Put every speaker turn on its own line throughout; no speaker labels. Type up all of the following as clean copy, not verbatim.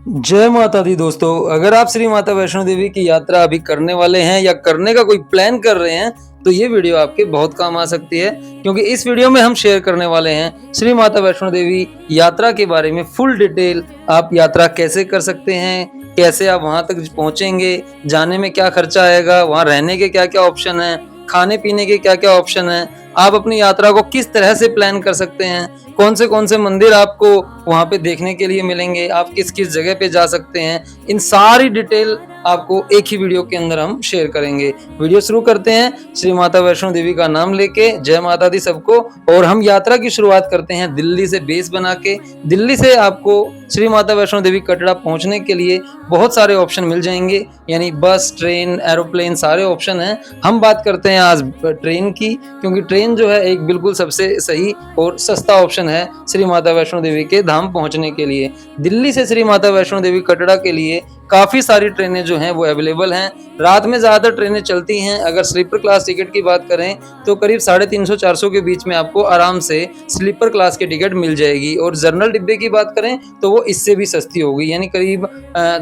जय माता दी दोस्तों। अगर आप श्री माता वैष्णो देवी की यात्रा अभी करने वाले हैं या करने का कोई प्लान कर रहे हैं तो ये वीडियो आपके बहुत काम आ सकती है, क्योंकि इस वीडियो में हम शेयर करने वाले हैं श्री माता वैष्णो देवी यात्रा के बारे में फुल डिटेल। आप यात्रा कैसे कर सकते हैं, कैसे आप वहां तक पहुंचेंगे, जाने में क्या खर्चा आएगा, वहां रहने के क्या क्या ऑप्शन है, खाने पीने के क्या क्या ऑप्शन है, आप अपनी यात्रा को किस तरह से प्लान कर सकते हैं, कौन से मंदिर आपको वहां पे देखने के लिए मिलेंगे, आप किस किस जगह पे जा सकते हैं, इन सारी डिटेल आपको एक ही वीडियो के अंदर हम शेयर करेंगे। वीडियो शुरू करते हैं श्री माता वैष्णो देवी का नाम लेके। जय माता दी सबको। और हम यात्रा की शुरुआत करते हैं दिल्ली से बेस बना के। दिल्ली से आपको श्री माता वैष्णो देवी कटरा पहुंचने के लिए बहुत सारे ऑप्शन मिल जाएंगे, यानी बस, ट्रेन, एरोप्लेन, सारे ऑप्शन हैं। हम बात करते हैं आज ट्रेन की, क्योंकि ट्रेन जो है एक बिल्कुल सबसे सही और सस्ता ऑप्शन है श्री माता वैष्णो देवी के धाम पहुंचने के लिए। दिल्ली से श्री माता वैष्णो देवी कटरा के लिए काफ़ी सारी ट्रेनें जो हैं वो अवेलेबल हैं। रात में ज़्यादातर ट्रेनें चलती हैं। अगर स्लीपर क्लास टिकट की बात करें तो करीब 350-400 के बीच में आपको आराम से स्लीपर क्लास की टिकट मिल जाएगी। और जनरल डिब्बे की बात करें तो वो इससे भी सस्ती होगी, यानी करीब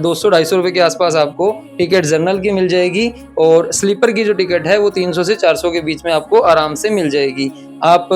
200-250 रुपये के आसपास आपको टिकट जनरल की मिल जाएगी। और स्लीपर की जो टिकट है वो 300 से 400 के बीच में आपको आराम से मिल जाएगी। आप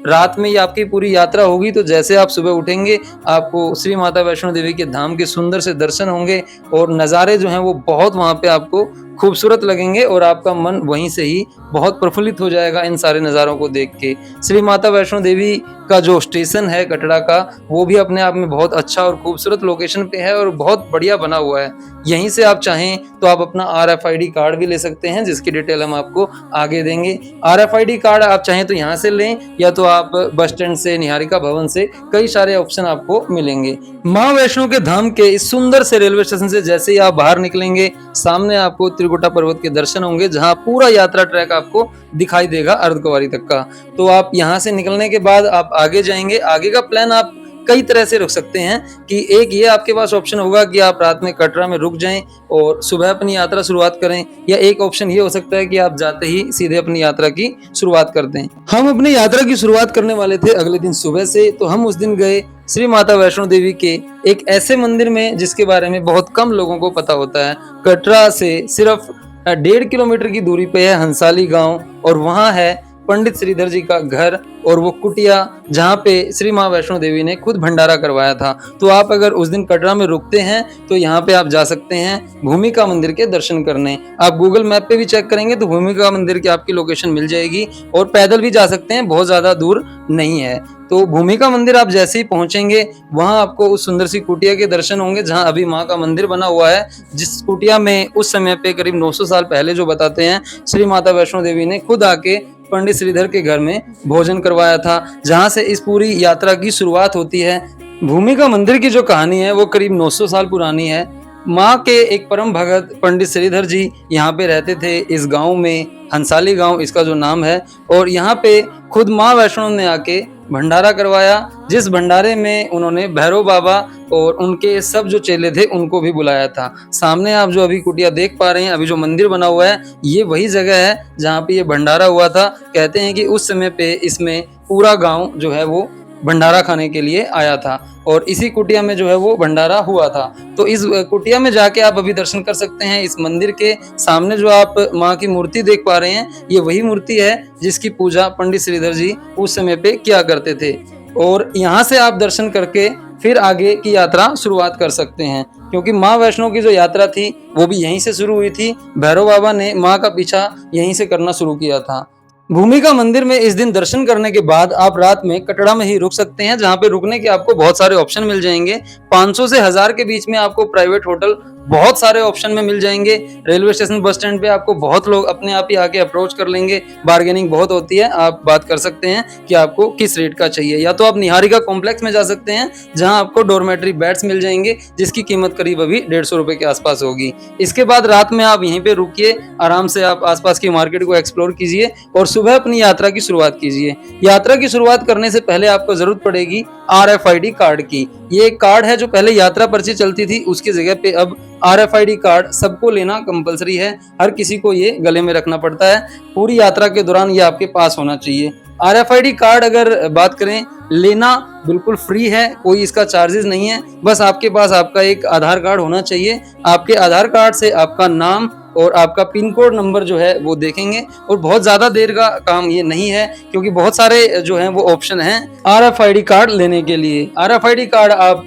रात में ही आपकी पूरी यात्रा होगी, तो जैसे आप सुबह उठेंगे आपको श्री माता वैष्णो देवी के धाम के सुंदर से दर्शन होंगे और नज़ारे जो हैं वो बहुत वहाँ पे आपको खूबसूरत लगेंगे और आपका मन वहीं से ही बहुत प्रफुल्लित हो जाएगा इन सारे नज़ारों को देख के। श्री माता वैष्णो देवी का जो स्टेशन है कटरा का, वो भी अपने आप में बहुत अच्छा और खूबसूरत लोकेशन पे है और बहुत बढ़िया बना हुआ है। यहीं से आप चाहें तो आप अपना RFID कार्ड भी ले सकते हैं, जिसकी डिटेल हम आपको आगे देंगे। RFID कार्ड आप चाहें तो यहाँ से लें, या तो आप बस स्टैंड से, निहारिका भवन से, कई सारे ऑप्शन आपको मिलेंगे। माँ वैष्णो के धाम के इस सुंदर से रेलवे स्टेशन से जैसे ही आप बाहर निकलेंगे, सामने आपको त्रिकुटा पर्वत के दर्शन होंगे, जहाँ पूरा यात्रा ट्रैक आपको दिखाई देगा अर्धकुंवारी तक का। तो आप यहाँ से निकलने के बाद आप आगे जाएंगे। आगे का प्लान आप कई तरह से रुक सकते हैं कि एक ये आपके पास ऑप्शन होगा कि आप रात में कटरा में रुक जाएं और सुबह अपनी यात्रा शुरुआत करें, या एक ऑप्शन ये हो सकता है कि आप जाते ही सीधे अपनी यात्रा की शुरुआत कर दें। हम अपनी यात्रा की शुरुआत करने वाले थे अगले दिन सुबह से, तो हम उस दिन गए श्री माता वैष्णो देवी के एक ऐसे मंदिर में जिसके बारे में बहुत कम लोगों को पता होता है। कटरा से सिर्फ 1.5 किलोमीटर की दूरी पे है हंसाली गांव, और वहाँ है पंडित श्रीधर जी का घर और वो कुटिया जहाँ पे श्री माँ वैष्णो देवी ने खुद भंडारा करवाया था। तो आप अगर उस दिन कटरा में रुकते हैं तो यहाँ पे आप जा सकते हैं भूमिका मंदिर के दर्शन करने। आप गूगल मैप पे भी चेक करेंगे तो भूमिका मंदिर की आपकी लोकेशन मिल जाएगी, और पैदल भी जा सकते हैं, बहुत ज़्यादा दूर नहीं है। तो भूमिका मंदिर आप जैसे ही पहुंचेंगे वहां आपको उस सुंदर सी कुटिया के दर्शन होंगे, जहां अभी माँ का मंदिर बना हुआ है, जिस कुटिया में उस समय पे करीब 900 साल पहले जो बताते हैं श्री माता वैष्णो देवी ने खुद आके पंडित श्रीधर के घर में भोजन करवाया था, जहां से इस पूरी यात्रा की शुरुआत होती है। भूमिका मंदिर की जो कहानी है वो करीब 900 साल पुरानी है। माँ के एक परम भगत पंडित श्रीधर जी यहाँ पे रहते थे इस गांव में, हंसाली गांव इसका जो नाम है, और यहाँ पे खुद माँ वैष्णो ने आके भंडारा करवाया, जिस भंडारे में उन्होंने भैरव बाबा और उनके सब जो चेले थे उनको भी बुलाया था। सामने आप जो अभी कुटिया देख पा रहे हैं, अभी जो मंदिर बना हुआ है, ये वही जगह है जहाँ पे ये भंडारा हुआ था। कहते हैं कि उस समय पे इसमें पूरा गाँव जो है वो भंडारा खाने के लिए आया था, और इसी कुटिया में जो है वो भंडारा हुआ था। तो इस कुटिया में जाके आप अभी दर्शन कर सकते हैं। इस मंदिर के सामने जो आप माँ की मूर्ति देख पा रहे हैं, ये वही मूर्ति है जिसकी पूजा पंडित श्रीधर जी उस समय पे किया करते थे। और यहाँ से आप दर्शन करके फिर आगे की यात्रा शुरुआत कर सकते हैं, क्योंकि माँ वैष्णो की जो यात्रा थी वो भी यहीं से शुरू हुई थी। भैरव बाबा ने माँ का पीछा यहीं से करना शुरू किया था। भूमिका मंदिर में इस दिन दर्शन करने के बाद आप रात में कटरा में ही रुक सकते हैं, जहां पे रुकने के आपको बहुत सारे ऑप्शन मिल जाएंगे। 500 से 1000 के बीच में आपको प्राइवेट होटल बहुत सारे ऑप्शन में मिल जाएंगे। रेलवे स्टेशन, बस स्टैंड पे आपको बहुत लोग अपने आप ही आके अप्रोच कर लेंगे, बार्गेनिंग बहुत होती है। आप बात कर सकते हैं कि आपको किस रेट का चाहिए, या तो आप निहारिका कॉम्प्लेक्स में जा सकते हैं जहां आपको डोरमेट्री बेड्स मिल जाएंगे, जिसकी कीमत करीब अभी 150 रुपए के आसपास होगी। इसके बाद रात में आप यहीं पे रुकिए, आराम से आप आसपास की मार्केट को एक्सप्लोर कीजिए और सुबह अपनी यात्रा की शुरुआत कीजिए। यात्रा की शुरुआत करने से पहले आपको जरूरत पड़ेगी RFID कार्ड की। ये एक कार्ड है जो पहले यात्रा पर्ची चलती थी, उसकी जगह पे अब RFID कार्ड सबको लेना कंपलसरी है। हर किसी को ये गले में रखना पड़ता है। पूरी यात्रा के दौरान ये आपके पास होना चाहिए। RFID कार्ड अगर बात करें, लेना बिल्कुल फ्री है, कोई इसका चार्जेस नहीं है। बस आपके पास आपका एक आधार कार्ड होना चाहिए। आपके आधार कार्ड से आपका नाम और आपका पिन कोड नंबर जो है वो देखेंगे, और बहुत ज़्यादा देर का काम ये नहीं है, क्योंकि बहुत सारे जो हैं वो ऑप्शन हैं RFID कार्ड लेने के लिए। RFID कार्ड आप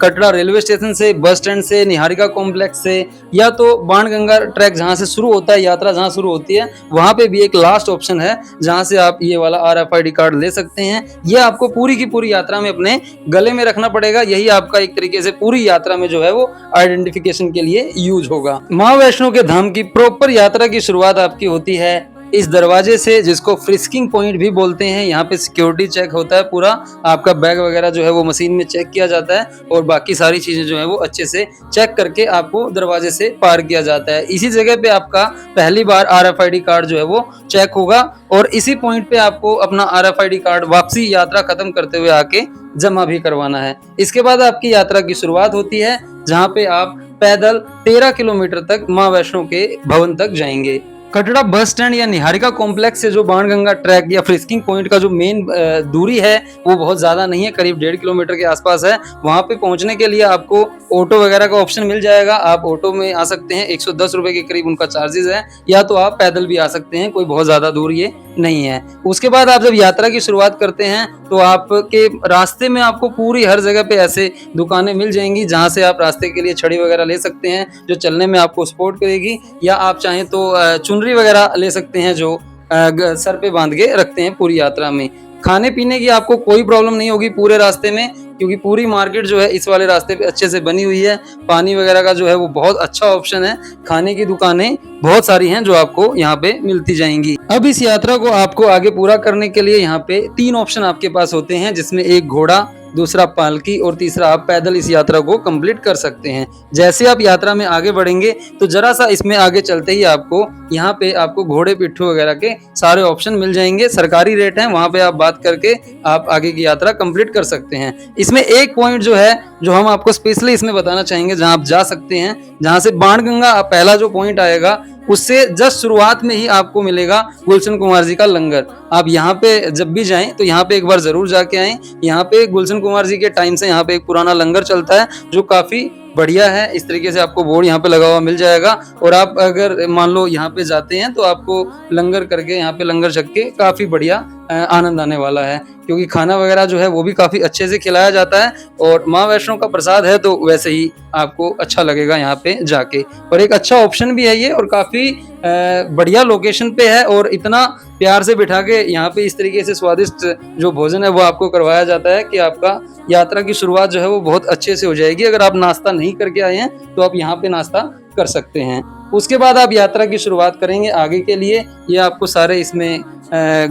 कटरा रेलवे स्टेशन से, बस स्टैंड से, निहारिका कॉम्प्लेक्स से, या तो बाणगंगा ट्रैक जहाँ से शुरू होता है, यात्रा जहाँ शुरू होती है, वहाँ पे भी एक लास्ट ऑप्शन है जहाँ से आप ये वाला RFID कार्ड ले सकते हैं। ये आपको पूरी की पूरी यात्रा में अपने गले में रखना पड़ेगा। यही आपका एक तरीके से पूरी यात्रा में जो है वो आइडेंटिफिकेशन के लिए यूज होगा। माँ वैष्णो के धाम की प्रॉपर यात्रा की शुरुआत आपकी होती है इस दरवाजे से, जिसको फ्रिस्किंग पॉइंट भी बोलते हैं। यहाँ पे सिक्योरिटी चेक होता है पूरा, आपका बैग वगैरह जो है वो मशीन में चेक किया जाता है, और बाकी सारी चीजें जो है वो अच्छे से चेक करके आपको दरवाजे से पार किया जाता है। इसी जगह पे आपका पहली बार RFID कार्ड जो है वो चेक होगा, और इसी पॉइंट पे आपको अपना RFID कार्ड वापसी यात्रा खत्म करते हुए आके जमा भी करवाना है। इसके बाद आपकी यात्रा की शुरुआत होती है, जहाँ पे आप पैदल 13 किलोमीटर तक माँ वैष्णो के भवन तक जाएंगे। कटरा बस स्टैंड या निहारिका कॉम्प्लेक्स से जो बाणगंगा ट्रैक या फ्रिस्किंग पॉइंट का जो मेन दूरी है वो बहुत ज़्यादा नहीं है, करीब 1.5 किलोमीटर के आसपास है। वहाँ पे पहुँचने के लिए आपको ऑटो वगैरह का ऑप्शन मिल जाएगा। आप ऑटो में आ सकते हैं, 110 रुपये के करीब उनका चार्जेस है, या तो आप पैदल भी आ सकते हैं, कोई बहुत ज़्यादा दूर ये नहीं है। उसके बाद आप जब यात्रा की शुरुआत करते हैं तो आपके रास्ते में आपको पूरी हर जगह पे ऐसे दुकानें मिल जाएंगी जहाँ से आप रास्ते के लिए छड़ी वगैरह ले सकते हैं, जो चलने में आपको सपोर्ट करेगी, या आप चाहें तो चुनरी वगैरह ले सकते हैं जो सर पे बांध के रखते हैं पूरी यात्रा में। खाने पीने की आपको कोई प्रॉब्लम नहीं होगी पूरे रास्ते में, क्योंकि पूरी मार्केट जो है इस वाले रास्ते पे अच्छे से बनी हुई है। पानी वगैरह का जो है वो बहुत अच्छा ऑप्शन है। खाने की दुकानें बहुत सारी हैं जो आपको यहाँ पे मिलती जाएंगी। अब इस यात्रा को आपको आगे पूरा करने के लिए यहाँ पे 3 ऑप्शन आपके पास होते हैं, जिसमें एक घोड़ा, दूसरा पालकी और तीसरा आप पैदल इस यात्रा को कंप्लीट कर सकते हैं। जैसे आप यात्रा में आगे बढ़ेंगे तो जरा सा इसमें आगे चलते ही आपको यहाँ पे आपको घोड़े पिट्ठू वगैरह के सारे ऑप्शन मिल जाएंगे। सरकारी रेट हैं, वहाँ पे आप बात करके आप आगे की यात्रा कंप्लीट कर सकते हैं। इसमें एक पॉइंट जो है जो हम आपको स्पेशली इसमें बताना चाहेंगे, जहाँ आप जा सकते हैं, जहाँ से बाणगंगा पहला जो पॉइंट आएगा उससे जस्ट शुरुआत में ही आपको मिलेगा गुलशन कुमार जी का लंगर। आप यहाँ पे जब भी जाएं तो यहाँ पे एक बार जरूर जाके आएं। यहाँ पे गुलशन कुमार जी के टाइम से यहाँ पे एक पुराना लंगर चलता है जो काफी बढ़िया है। इस तरीके से आपको बोर्ड यहाँ पे लगा हुआ मिल जाएगा, और आप अगर मान लो यहाँ पे जाते हैं तो आपको लंगर करके यहाँ पे लंगर छक के काफी बढ़िया आनंद आने वाला है, क्योंकि खाना वगैरह जो है वो भी काफी अच्छे से खिलाया जाता है, और माँ वैष्णो का प्रसाद है तो वैसे ही आपको अच्छा लगेगा यहाँ पे जाके। और एक अच्छा ऑप्शन भी है ये, और काफी बढ़िया लोकेशन पे है, और इतना प्यार से बिठा के यहाँ पे इस तरीके से स्वादिष्ट जो भोजन है वो आपको करवाया जाता है कि आपका यात्रा की शुरुआत जो है वो बहुत अच्छे से हो जाएगी। अगर आप नाश्ता नहीं करके आए हैं तो आप यहाँ पे नाश्ता कर सकते हैं। उसके बाद आप यात्रा की शुरुआत करेंगे आगे के लिए। ये आपको सारे इसमें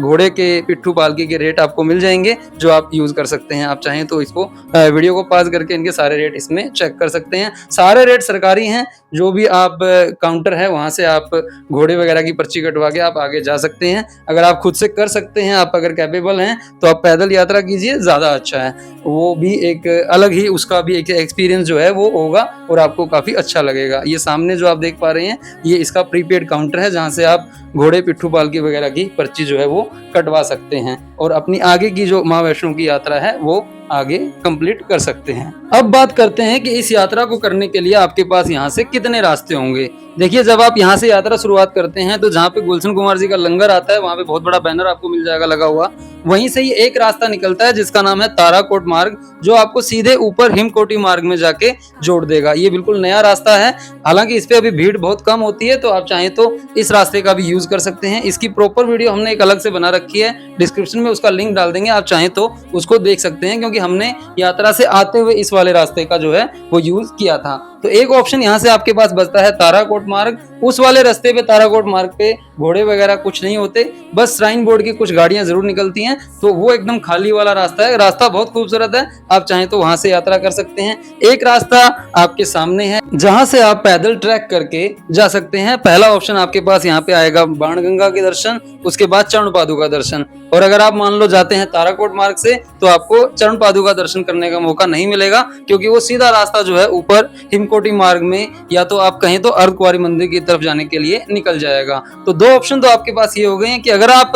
घोड़े के पिट्ठू पालकी के रेट आपको मिल जाएंगे जो आप यूज कर सकते हैं। आप चाहें तो इसको वीडियो को पॉज करके इनके सारे रेट इसमें चेक कर सकते हैं। सारे रेट सरकारी हैं, जो भी आप काउंटर है वहां से आप घोड़े वगैरह की पर्ची कटवा के आप आगे जा सकते हैं। अगर आप खुद से कर सकते हैं, आप अगर कैपेबल हैं तो आप पैदल यात्रा कीजिए, ज्यादा अच्छा है। वो भी एक अलग ही उसका भी एक एक्सपीरियंस जो है वो होगा और आपको काफी अच्छा लगेगा। ये सामने जो आप देख पा रहे हैं ये इसका प्रीपेड काउंटर है जहाँ से आप घोड़े पिट्ठू पालकी वगैरह की पर्ची जो है वो कटवा सकते हैं और अपनी आगे की जो माँ वैष्णो की यात्रा है वो आगे कंप्लीट कर सकते हैं। अब बात करते हैं कि इस यात्रा को करने के लिए आपके पास यहाँ से कितने रास्ते होंगे। देखिए, जब आप यहाँ से यात्रा शुरुआत करते हैं तो जहाँ पे गुलशन कुमार जी का लंगर आता है वहाँ पे बहुत बड़ा बैनर आपको मिल जाएगा लगा हुआ। वहीं से ही एक रास्ता निकलता है जिसका नाम है ताराकोट मार्ग, जो आपको सीधे ऊपर हिमकोटी मार्ग में जाके जोड़ देगा। ये बिल्कुल नया रास्ता है, हालांकि इस पे अभी भीड़ बहुत कम होती है, तो आप चाहें तो इस रास्ते का भी यूज कर सकते हैं। इसकी प्रॉपर वीडियो हमने एक अलग से बना रखी है, डिस्क्रिप्शन में उसका लिंक डाल देंगे, आप चाहें तो उसको देख सकते हैं, क्योंकि हमने यात्रा से आते हुए इस वाले रास्ते का जो है वो यूज किया था। तो एक ऑप्शन यहाँ से आपके पास बचता है ताराकोट मार्ग। उस वाले रास्ते पे ताराकोट मार्ग पे घोड़े वगैरह कुछ नहीं होते, बस श्राइन बोर्ड की कुछ गाड़ियां जरूर निकलती हैं, तो वो एकदम खाली वाला रास्ता है। रास्ता बहुत खूबसूरत है, आप चाहें तो वहां से यात्रा कर सकते हैं। एक रास्ता आपके सामने है जहां से आप पैदल ट्रैक करके जा सकते हैं। पहला ऑप्शन आपके पास यहाँ पे आएगा बाणगंगा के दर्शन, उसके बाद चरण पादुका दर्शन। और अगर आप मान लो जाते हैं ताराकोट मार्ग से तो आपको चरण पादुका दर्शन करने का मौका नहीं मिलेगा, क्योंकि वो सीधा रास्ता जो है ऊपर हेमकोटी मार्ग में, या तो आप कहें तो अर्धकुंवारी मंदिर की तरफ जाने के लिए निकल जाएगा। तो 2 ऑप्शन तो आपके पास ये हो गए हैं कि अगर आप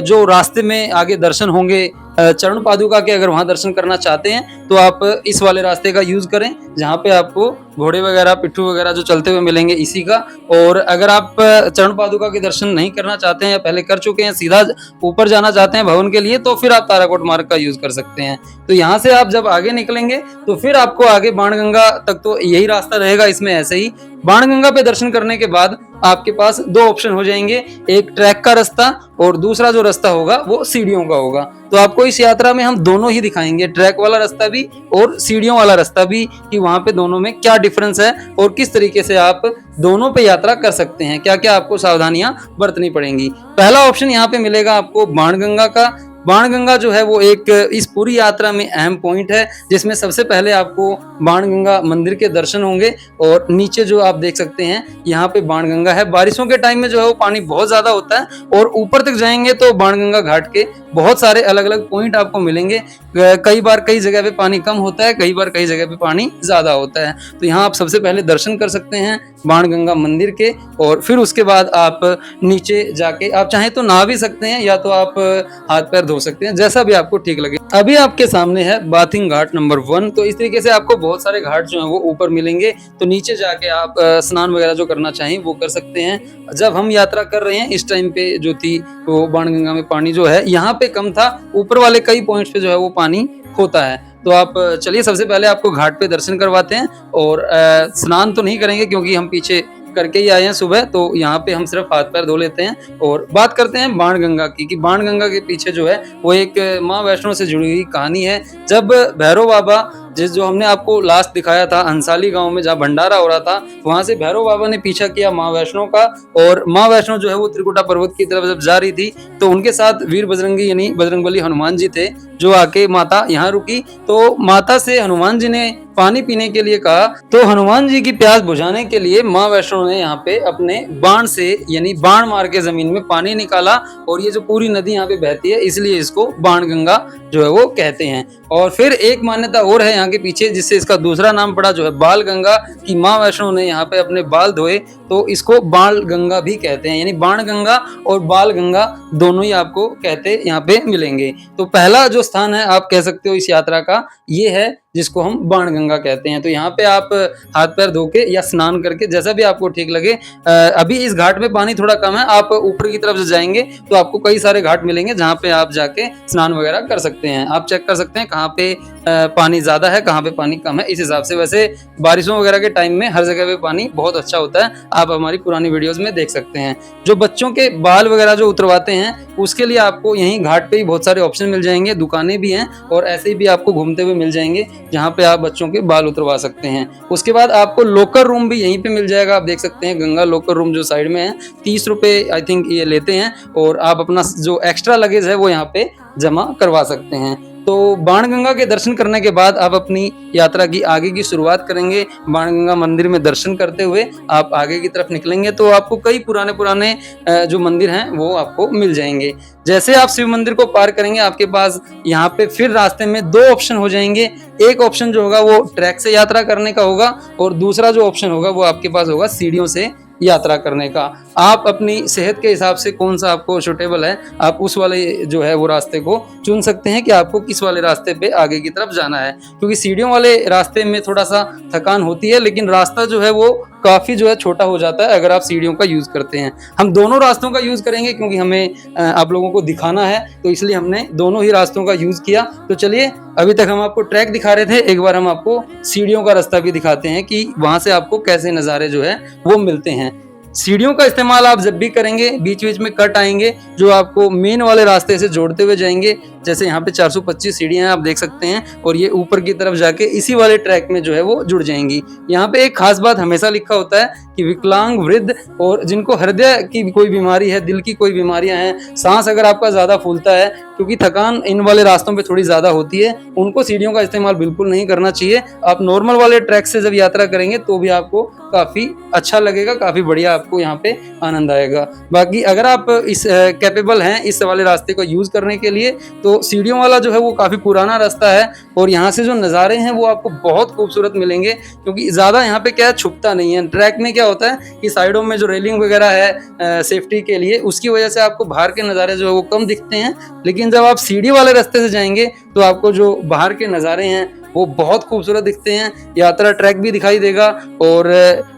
जो रास्ते में आगे दर्शन होंगे चरण पादुका के, अगर वहाँ दर्शन करना चाहते हैं तो आप इस वाले रास्ते का यूज़ करें, जहाँ पे आपको घोड़े वगैरह, पिट्ठू वगैरह जो चलते हुए मिलेंगे इसी का। और अगर आप चरण पादुका के दर्शन नहीं करना चाहते हैं या पहले कर चुके हैं, सीधा ऊपर जाना चाहते हैं भवन के लिए, तो फिर आप ताराकोट मार्ग का यूज़ कर सकते हैं। तो यहाँ से आप जब आगे निकलेंगे तो फिर आपको आगे बाणगंगा तक तो यही रास्ता रहेगा, इसमें ऐसे ही। बाणगंगा पे दर्शन करने के बाद आपके पास 2 ऑप्शन हो जाएंगे, एक ट्रैक का रास्ता और दूसरा जो रास्ता होगा वो सीढ़ियों का होगा। तो आपको इस यात्रा में हम दोनों ही दिखाएंगे, ट्रैक वाला रास्ता भी और सीढ़ियों वाला रास्ता भी, कि वहां पे दोनों में क्या डिफरेंस है और किस तरीके से आप दोनों पे यात्रा कर सकते हैं, क्या क्या आपको सावधानियां बरतनी पड़ेंगी। पहला ऑप्शन यहाँ पे मिलेगा आपको बाणगंगा का। बाणगंगा जो है वो एक इस पूरी यात्रा में अहम पॉइंट है, जिसमें सबसे पहले आपको बाणगंगा मंदिर के दर्शन होंगे। और नीचे जो आप देख सकते हैं यहाँ पे बाणगंगा है। बारिशों के टाइम में जो है वो पानी बहुत ज्यादा होता है, और ऊपर तक जाएंगे तो बाणगंगा घाट के बहुत सारे अलग अलग पॉइंट आपको मिलेंगे। कई बार कई जगह पे पानी कम होता है, कई बार कई जगह पे पानी ज्यादा होता है। तो यहाँ आप सबसे पहले दर्शन कर सकते हैं बाणगंगा मंदिर के, और फिर उसके बाद आप नीचे जाके आप चाहें तो नहा भी सकते हैं, या तो आप हाथ पैर धो सकते हैं, जैसा भी आपको ठीक लगे। अभी आपके सामने है बाथिंग घाट नंबर 1। तो इस तरीके से आपको बहुत सारे घाट जो हैं वो ऊपर मिलेंगे। तो नीचे जाके आप स्नान वगैरह जो करना चाहें वो कर सकते हैं। जब हम यात्रा कर रहे हैं इस टाइम पे जो थी वो बाणगंगा में पानी जो है यहाँ पे कम था, ऊपर वाले कई पॉइंट्स पे जो है वो पानी होता है। तो आप चलिए सबसे पहले आपको घाट पे दर्शन करवाते हैं। और स्नान तो नहीं करेंगे क्योंकि हम पीछे करके ही आए हैं सुबह, तो यहाँ पे हम सिर्फ हाथ पैर धो लेते हैं। और बात करते हैं बाणगंगा की, कि बाणगंगा के पीछे जो है वो एक माँ वैष्णो से जुड़ी हुई कहानी है। जब भैरव बाबा, जो हमने आपको लास्ट दिखाया था हंसाली गांव में जहाँ भंडारा हो रहा था, वहां से भैरव बाबा ने पीछा किया माँ वैष्णो का। और माँ वैष्णो जो है वो त्रिकुटा पर्वत की तरफ जब जा रही थी तो उनके साथ वीर बजरंगी यानी बजरंगबली हनुमान जी थे, जो आके माता यहाँ रुकी। तो माता से हनुमान जी ने पानी पीने के लिए कहा, तो हनुमान जी की प्यास बुझाने के लिए माँ वैष्णो ने यहाँ पे अपने बाण से यानी बाण मार के जमीन में पानी निकाला, और ये जो पूरी नदी यहाँ पे बहती है इसलिए इसको बाणगंगा जो है वो कहते हैं। और फिर एक मान्यता और है यहाँ के पीछे, जिससे इसका दूसरा नाम पड़ा जो है बाल गंगा, कि माँ वैष्णो ने यहाँ पे अपने बाल धोए तो इसको बाल गंगा भी कहते हैं। यानी बाण गंगा और बाल गंगा दोनों ही आपको कहते यहाँ पे मिलेंगे। तो पहला जो स्थान है आप कह सकते हो इस यात्रा का, ये है जिसको हम बाणगंगा कहते हैं। तो यहाँ पे आप हाथ पैर धो के या स्नान करके, जैसा भी आपको ठीक लगे। अभी इस घाट में पानी थोड़ा कम है, आप ऊपर की तरफ से जाएंगे तो आपको कई सारे घाट मिलेंगे जहाँ पे आप जाके स्नान वगैरह कर सकते हैं। आप चेक कर सकते हैं कहाँ पे पानी ज्यादा है, कहाँ पे पानी कम है, इस हिसाब से। वैसे बारिशों वगैरह के टाइम में हर जगह पे पानी बहुत अच्छा होता है, आप हमारी पुरानी वीडियोस में देख सकते हैं। जो बच्चों के बाल वगैरह जो उतरवाते हैं उसके लिए आपको यहीं घाट पे ही बहुत सारे ऑप्शन मिल जाएंगे, दुकानें भी हैं और ऐसे ही भी आपको घूमते हुए मिल जाएंगे जहाँ पे आप बच्चों के बाल उतरवा सकते हैं। उसके बाद आपको लोकर रूम भी यहीं पे मिल जाएगा। आप देख सकते हैं गंगा लोकर रूम जो साइड में है, 30 रुपए आई थिंक ये लेते हैं, और आप अपना जो एक्स्ट्रा लगेज है वो यहाँ पे जमा करवा सकते हैं। तो बाणगंगा के दर्शन करने के बाद आप अपनी यात्रा की आगे की शुरुआत करेंगे। बाणगंगा मंदिर में दर्शन करते हुए आप आगे की तरफ निकलेंगे तो आपको कई पुराने पुराने जो मंदिर हैं वो आपको मिल जाएंगे। जैसे आप शिव मंदिर को पार करेंगे आपके पास यहाँ पे फिर रास्ते में 2 ऑप्शन हो जाएंगे। एक ऑप्शन जो होगा वो ट्रैक से यात्रा करने का होगा, और दूसरा जो ऑप्शन होगा वो आपके पास होगा सीढ़ियों से यात्रा करने का। आप अपनी सेहत के हिसाब से कौन सा आपको सूटेबल है, आप उस वाले जो है वो रास्ते को चुन सकते हैं कि आपको किस वाले रास्ते पे आगे की तरफ जाना है। क्योंकि सीढ़ियों वाले रास्ते में थोड़ा सा थकान होती है, लेकिन रास्ता जो है वो काफी जो है छोटा हो जाता है अगर आप सीढ़ियों का यूज करते हैं। हम दोनों रास्तों का यूज करेंगे क्योंकि हमें आप लोगों को दिखाना है, तो इसलिए हमने दोनों ही रास्तों का यूज किया। तो चलिए, अभी तक हम आपको ट्रैक दिखा रहे थे, एक बार हम आपको सीढ़ियों का रास्ता भी दिखाते हैं कि वहां से आपको कैसे नज़ारे जो है वो मिलते हैं। सीढ़ियों का इस्तेमाल आप जब भी करेंगे, बीच बीच में कट आएंगे जो आपको मेन वाले रास्ते से जोड़ते हुए जाएंगे। जैसे यहाँ पे 425 सीढ़ियां हैं आप देख सकते हैं, और ये ऊपर की तरफ जाके इसी वाले ट्रैक में जो है वो जुड़ जाएंगी। यहाँ पे एक खास बात हमेशा लिखा होता है कि विकलांग, वृद्ध और जिनको हृदय की कोई बीमारी है, दिल की कोई बीमारियां हैं, सांस अगर आपका ज्यादा फूलता है, क्योंकि थकान इन वाले रास्तों पे थोड़ी ज्यादा होती है, उनको सीढ़ियों का इस्तेमाल बिल्कुल नहीं करना चाहिए। आप नॉर्मल वाले ट्रैक से जब यात्रा करेंगे तो भी आपको काफी अच्छा लगेगा, काफी बढ़िया आपको यहाँ पे आनंद आएगा। बाकी अगर आप इस कैपेबल हैं इस वाले रास्ते को यूज करने के लिए, तो तो सीढ़ियों वाला जो है वो काफ़ी पुराना रास्ता है और यहाँ से जो नज़ारे हैं वो आपको बहुत खूबसूरत मिलेंगे, क्योंकि ज़्यादा यहाँ पे क्या है, छुपता नहीं है। ट्रैक में क्या होता है कि साइडों में जो रेलिंग वगैरह है सेफ्टी के लिए, उसकी वजह से आपको बाहर के नज़ारे जो है वो कम दिखते हैं। लेकिन जब आप सीढ़ी वाले रास्ते से जाएंगे तो आपको जो बाहर के नज़ारे हैं वो बहुत खूबसूरत दिखते हैं। यात्रा ट्रैक भी दिखाई देगा और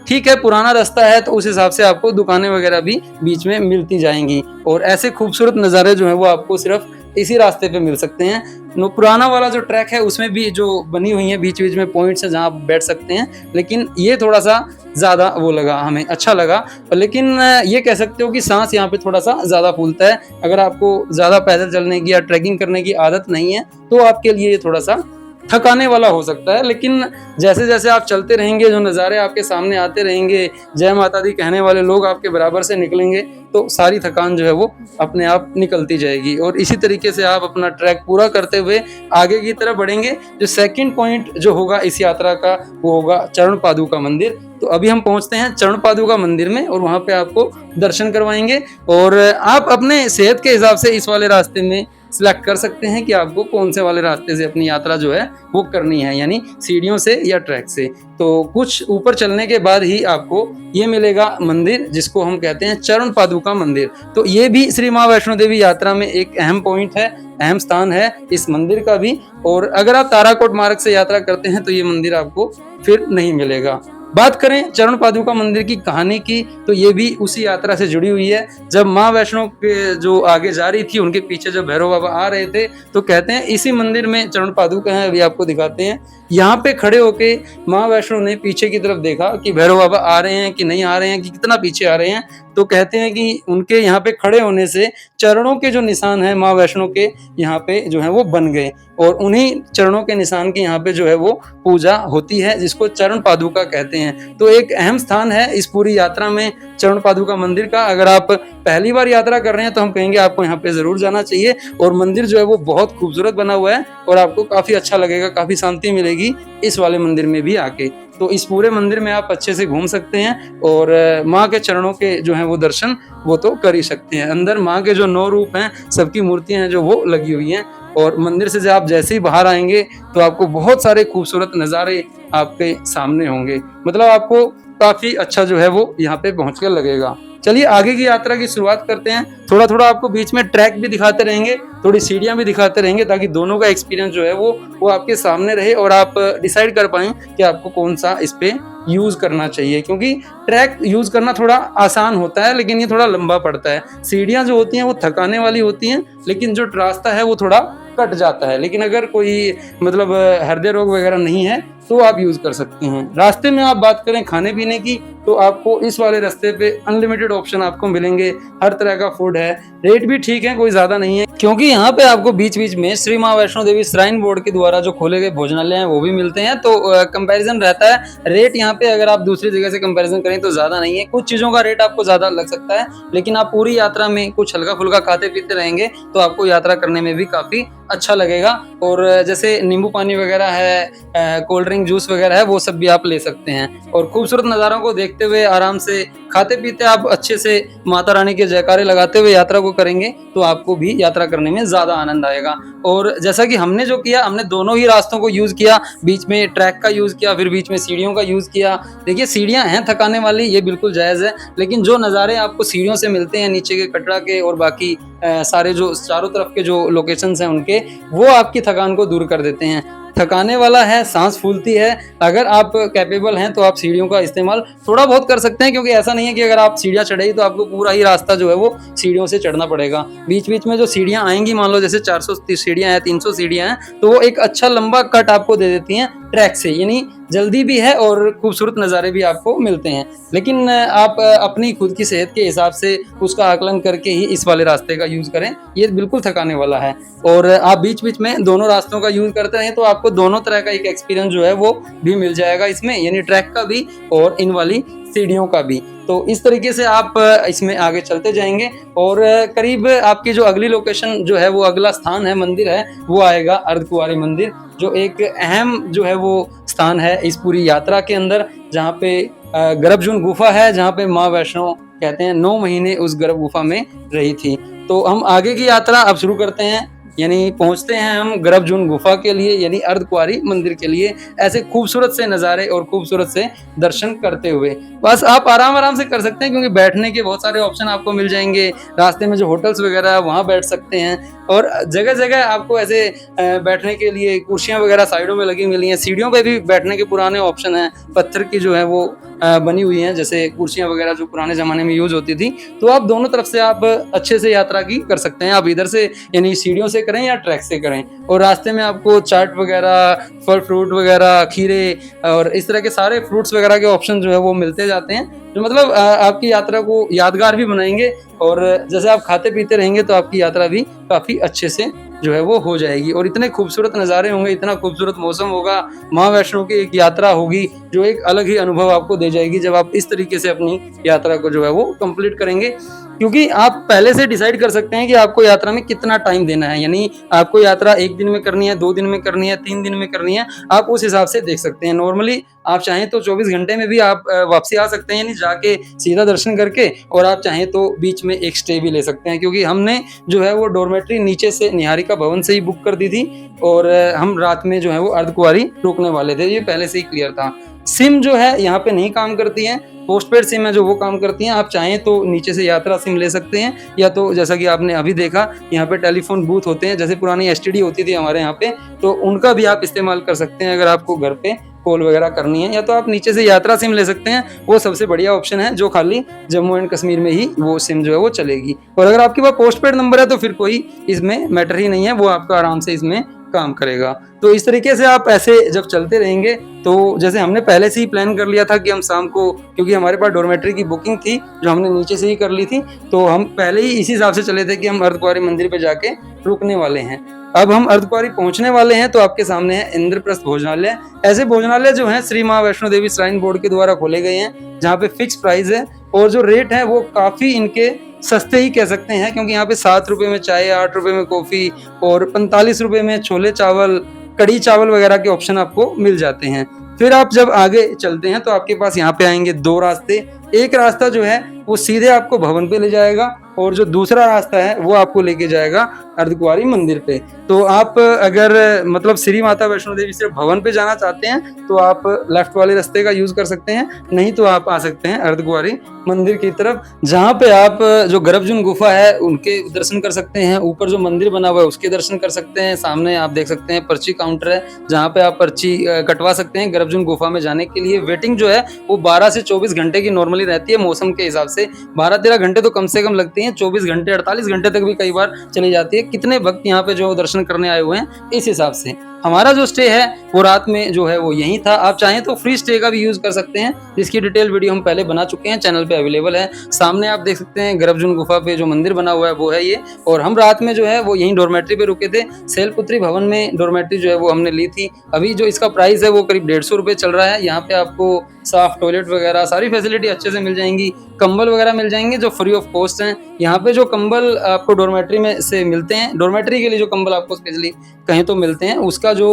ठीक है, पुराना रास्ता है तो उस हिसाब से आपको दुकानें वगैरह भी बीच में मिलती जाएंगी और ऐसे खूबसूरत नज़ारे जो हैं वो आपको सिर्फ इसी रास्ते पे मिल सकते हैं। पुराना वाला जो ट्रैक है उसमें भी जो बनी हुई है बीच बीच में पॉइंट्स है जहाँ आप बैठ सकते हैं, लेकिन ये थोड़ा सा ज़्यादा वो लगा, हमें अच्छा लगा। लेकिन ये कह सकते हो कि सांस यहाँ पे थोड़ा सा ज़्यादा फूलता है। अगर आपको ज़्यादा पैदल चलने की या ट्रैकिंग करने की आदत नहीं है तो आपके लिए ये थोड़ा सा थकाने वाला हो सकता है। लेकिन जैसे जैसे आप चलते रहेंगे, जो नज़ारे आपके सामने आते रहेंगे, जय माता दी कहने वाले लोग आपके बराबर से निकलेंगे, तो सारी थकान जो है वो अपने आप निकलती जाएगी और इसी तरीके से आप अपना ट्रैक पूरा करते हुए आगे की तरफ बढ़ेंगे। जो सेकंड पॉइंट जो होगा इस यात्रा का वो होगा चरण पादुका मंदिर। तो अभी हम पहुंचते हैं चरण पादुका मंदिर में और वहां पे आपको दर्शन करवाएंगे और आप अपने सेहत के हिसाब से इस वाले रास्ते में सिलेक्ट कर सकते हैं कि आपको कौन से वाले रास्ते से अपनी यात्रा जो है वो करनी है, यानी सीढ़ियों से या ट्रैक से। तो कुछ ऊपर चलने के बाद ही आपको ये मिलेगा मंदिर, जिसको हम कहते हैं चरण पादुका मंदिर। तो ये भी श्री माँ वैष्णो देवी यात्रा में एक अहम पॉइंट है, अहम स्थान है इस मंदिर का भी। और अगर आप ताराकोट मार्ग से यात्रा करते हैं तो ये मंदिर आपको फिर नहीं मिलेगा। बात करें चरण पादुका मंदिर की कहानी की, तो ये भी उसी यात्रा से जुड़ी हुई है। जब माँ वैष्णो के जो आगे जा रही थी, उनके पीछे जब भैरव बाबा आ रहे थे, तो कहते हैं इसी मंदिर में चरण पादुका है, अभी आपको दिखाते हैं। यहाँ पे खड़े होके माँ वैष्णो ने पीछे की तरफ देखा कि भैरव बाबा आ रहे हैं कि नहीं आ रहे हैं, कि कितना पीछे आ रहे हैं। तो कहते हैं कि उनके यहाँ पे खड़े होने से चरणों के जो निशान है माँ वैष्णो के यहाँ पे जो है वो बन गए और उन्हीं चरणों के निशान के यहाँ पे जो है वो पूजा होती है, जिसको चरण पादुका कहते हैं। तो एक अहम स्थान है इस पूरी यात्रा में चरण पादुका मंदिर का। अगर आप पहली बार यात्रा कर रहे हैं तो हम कहेंगे आपको यहाँ पे जरूर जाना चाहिए। और मंदिर जो है वो बहुत खूबसूरत बना हुआ है और आपको काफी अच्छा लगेगा, काफी शांति मिलेगी इस वाले मंदिर में भी आके। तो इस पूरे मंदिर में आप अच्छे से घूम सकते हैं और माँ के चरणों के जो हैं वो दर्शन वो तो कर ही सकते हैं। अंदर माँ के जो 9 रूप हैं, सबकी मूर्तियां हैं जो वो लगी हुई हैं। और मंदिर से जब आप जैसे ही बाहर आएंगे तो आपको बहुत सारे खूबसूरत नज़ारे आपके सामने होंगे, मतलब आपको काफ़ी अच्छा जो है वो यहाँ पे पहुँच कर लगेगा। चलिए आगे की यात्रा की शुरुआत करते हैं। थोड़ा थोड़ा आपको बीच में ट्रैक भी दिखाते रहेंगे, थोड़ी सीढ़ियाँ भी दिखाते रहेंगे, ताकि दोनों का एक्सपीरियंस जो है वो आपके सामने रहे और आप डिसाइड कर पाएं कि आपको कौन सा इस पे यूज़ करना चाहिए। क्योंकि ट्रैक यूज़ करना थोड़ा आसान होता है लेकिन ये थोड़ा लंबा पड़ता है। सीढ़ियाँ जो होती हैं वो थकाने वाली होती हैं, लेकिन जो रास्ता है वो थोड़ा कट जाता है। लेकिन अगर कोई मतलब हृदय रोग वगैरह नहीं है तो आप यूज़ कर सकते हैं। रास्ते में आप बात करें खाने पीने की, तो आपको इस वाले रास्ते पे अनलिमिटेड ऑप्शन आपको मिलेंगे, हर तरह का फूड है, रेट भी ठीक है, कोई ज़्यादा नहीं है। क्योंकि यहाँ पे आपको बीच बीच में श्री माँ वैष्णो देवी श्राइन बोर्ड के द्वारा जो खोले गए भोजनालय हैं वो भी मिलते हैं, तो कंपैरिजन रहता है। रेट यहाँ पे अगर आप दूसरी जगह से कंपैरिजन करें तो ज़्यादा नहीं है, कुछ चीज़ों का रेट आपको ज़्यादा लग सकता है, लेकिन आप पूरी यात्रा में कुछ हल्का फुल्का खाते पीते रहेंगे तो आपको यात्रा करने में भी काफ़ी अच्छा लगेगा। और जैसे नींबू पानी वगैरह है, कोल्ड ड्रिंक जूस वगैरह है, वो सब भी आप ले सकते हैं। और खूबसूरत नज़ारों को देखते हुए आराम से खाते पीते आप अच्छे से माता रानी के जयकारे लगाते हुए यात्रा को करेंगे तो आपको भी यात्रा करने में ज़्यादा आनंद आएगा। और जैसा कि हमने जो किया, हमने दोनों ही रास्तों को यूज़ किया, बीच में ट्रैक का यूज़ किया, फिर बीच में सीढ़ियों का यूज़ किया। देखिए सीढ़ियाँ हैं थकाने वाली, ये बिल्कुल जायज़ है, लेकिन जो नज़ारे आपको सीढ़ियों से मिलते हैं, नीचे के कटरा के और बाकी सारे जो चारों तरफ के जो लोकेशंस हैं उनके, वो आपकी थकान को दूर कर देते हैं। थकाने वाला है, सांस फूलती है। अगर आप कैपेबल हैं तो आप सीढ़ियों का इस्तेमाल थोड़ा बहुत कर सकते हैं, क्योंकि ऐसा नहीं है कि अगर आप सीढ़ियाँ चढ़ेगी तो आपको पूरा ही रास्ता जो है वो सीढ़ियों से चढ़ना पड़ेगा। बीच बीच में जो सीढ़ियाँ आएंगी, मान लो जैसे 400 सीढ़ियाँ हैं, 300 सीढ़ियाँ हैं, तो वो एक अच्छा लंबा कट आपको दे देती हैं ट्रैक से, यानी जल्दी भी है और खूबसूरत नज़ारे भी आपको मिलते हैं। लेकिन आप अपनी खुद की सेहत के हिसाब से उसका आकलन करके ही इस वाले रास्ते का यूज़ करें, ये बिल्कुल थकाने वाला है। और आप बीच बीच में दोनों रास्तों का यूज़ करते हैं तो आपको दोनों तरह का एक एक्सपीरियंस जो है वो भी मिल जाएगा इसमें, यानी ट्रैक का भी और इन वाली सीढ़ियों का भी। तो इस तरीके से आप इसमें आगे चलते जाएंगे और करीब आपकी जो अगली लोकेशन जो है वो अगला स्थान है, मंदिर है, वो आएगा अर्धकुंवारी मंदिर, जो एक अहम जो है वो स्थान है इस पूरी यात्रा के अंदर, जहाँ पे गर्भजून गुफा है, जहाँ पे माँ वैष्णो कहते हैं 9 महीने उस गर्भ गुफा में रही थी। तो हम आगे की यात्रा अब शुरू करते हैं। यानी पहुंचते हैं हम गर्भजून गुफा के लिए यानी अर्धकुंवारी मंदिर के लिए, ऐसे खूबसूरत से नज़ारे और खूबसूरत से दर्शन करते हुए। बस आप आराम-आराम से कर सकते हैं क्योंकि बैठने के बहुत सारे ऑप्शन आपको मिल जाएँगे। रास्ते में जो होटल्स वगैरह है वहाँ बैठ सकते हैं और जगह-जगह आपको ऐसे बैठने के लिए कुर्सियाँ वगैरह साइडों में लगी मिली हैं। सीढ़ियों पे भी बैठने के पुराने ऑप्शन हैं, पत्थर की जो है वो बनी हुई हैं, जैसे कुर्सियाँ वगैरह जो पुराने ज़माने में यूज़ होती थी। तो आप दोनों तरफ से आप अच्छे से यात्रा की कर सकते हैं। आप इधर से यानी सीढ़ियों से करें या ट्रैक से करें और रास्ते में आपको चाट वगैरह, फल फ्रूट वगैरह, खीरे और इस तरह के सारे फ्रूट्स वगैरह के ऑप्शन जो है वो मिलते जाते हैं, जो मतलब आपकी यात्रा को यादगार भी बनाएँगे और जैसे आप खाते-पीते रहेंगे तो आपकी यात्रा भी काफ़ी अच्छे से जो है वो हो जाएगी और इतने खूबसूरत नज़ारे होंगे, इतना खूबसूरत मौसम होगा, माँ वैष्णो की एक यात्रा होगी जो एक अलग ही अनुभव आपको दे जाएगी जब आप इस तरीके से अपनी यात्रा को जो है वो कंप्लीट करेंगे। क्योंकि आप पहले से डिसाइड कर सकते हैं कि आपको यात्रा में कितना टाइम देना है, यानी आपको यात्रा 1 दिन में करनी है, 2 दिन में करनी है, 3 दिन में करनी है, आप उस हिसाब से देख सकते हैं। नॉर्मली आप चाहें तो 24 घंटे में भी आप वापसी आ सकते हैं, यानी जाके सीधा दर्शन करके और आप चाहें तो बीच में एक स्टे भी ले सकते हैं क्योंकि हमने जो है वो डॉर्मेट्री नीचे से निहारिका भवन से ही बुक कर दी थी और हम रात में जो है वो अर्धकुंवारी रुकने वाले थे, ये पहले से ही क्लियर था। सिम जो है यहाँ पे नहीं काम करती है, पोस्टपेड सिम है जो वो काम करती हैं। आप चाहें तो नीचे से यात्रा सिम ले सकते हैं या तो जैसा कि आपने अभी देखा यहाँ पे टेलीफोन बूथ होते हैं, जैसे पुरानी एसटीडी होती थी हमारे यहाँ पे, तो उनका भी आप इस्तेमाल कर सकते हैं अगर आपको घर पे कॉल वगैरह करनी है, या तो आप नीचे से यात्रा सिम ले सकते हैं, वो सबसे बढ़िया ऑप्शन है जो खाली जम्मू एंड कश्मीर में ही वो सिम जो है वो चलेगी। और अगर आपके पास पोस्टपेड नंबर है तो फिर कोई इसमें मैटर ही नहीं है, वो आपका आराम से इसमें काम करेगा। तो इस तरीके से आप ऐसे जब चलते रहेंगे तो जैसे हमने पहले से ही प्लान कर लिया था कि हम शाम को, क्योंकि हमारे पास डॉर्मेट्री की बुकिंग थी जो हमने नीचे से ही कर ली थी, तो हम पहले ही इसी हिसाब से चले थे कि हम अर्धकुंवारी मंदिर पे जाके रुकने वाले हैं। अब हम अर्धकुंवारी पहुंचने वाले हैं तो आपके सामने है इंद्रप्रस्थ भोजनालय। ऐसे भोजनालय जो है श्री माँ वैष्णो देवी श्राइन बोर्ड के द्वारा खोले गए हैं, जहाँ पे फिक्स प्राइस है और जो रेट है वो काफ़ी इनके सस्ते ही कह सकते हैं, क्योंकि यहाँ पे 7 रुपये में चाय, 8 रुपये में कॉफ़ी और 45 रुपये में छोले चावल, कढ़ी चावल वगैरह के ऑप्शन आपको मिल जाते हैं। फिर आप जब आगे चलते हैं तो आपके पास यहाँ पे आएंगे 2 रास्ते। एक रास्ता जो है वो सीधे आपको भवन पे ले जाएगा और जो दूसरा रास्ता है वो आपको लेके जाएगा अर्धकुंवारी मंदिर पे। तो आप अगर मतलब श्री माता वैष्णो देवी सिर्फ भवन पे जाना चाहते हैं तो आप लेफ्ट वाले रास्ते का यूज कर सकते हैं, नहीं तो आप आ सकते हैं अर्धकुंवारी मंदिर की तरफ, जहाँ पे आप जो गर्भजून गुफा है उनके दर्शन कर सकते हैं, ऊपर जो मंदिर बना हुआ है उसके दर्शन कर सकते हैं। सामने आप देख सकते हैं पर्ची काउंटर है जहाँ पे आप पर्ची कटवा सकते हैं गर्भजून गुफा में जाने के लिए। वेटिंग जो है वो 12 से 24 घंटे की नॉर्मली रहती है, मौसम के हिसाब से 12-13 घंटे तो कम से कम लगती हैं, 24 घंटे 48 घंटे तक भी कई बार चली जाती है। कितने भक्त यहाँ पे जो दर्शन करने आए हुए हैं इस हिसाब से। हमारा जो स्टे है वो रात में जो है वो यहीं था। आप चाहें तो फ्री स्टे का भी यूज कर सकते हैं, जिसकी डिटेल वीडियो हम पहले बना चुके हैं, चैनल पे अवेलेबल है। सामने आप देख सकते हैं गर्भजून गुफा पे जो मंदिर बना हुआ है वो है ये, और हम रात में जो है वो यहीं डॉर्मेट्री पे रुके थे। शैलपुत्री भवन में डॉर्मेट्री जो है वो हमने ली थी। अभी जो इसका प्राइस है वो करीब 150 रुपये चल रहा है। यहाँ पे आपको साफ टॉयलेट वगैरह सारी फैसिलिटी अच्छे से मिल जाएंगी, कंबल वगैरह मिल जाएंगे जो फ्री ऑफ कॉस्ट हैं। यहाँ पे जो कंबल आपको डॉर्मेट्री में से मिलते हैं, डॉर्मेट्री के लिए जो कंबल आपको स्पेशली कहीं तो मिलते हैं, उसका जो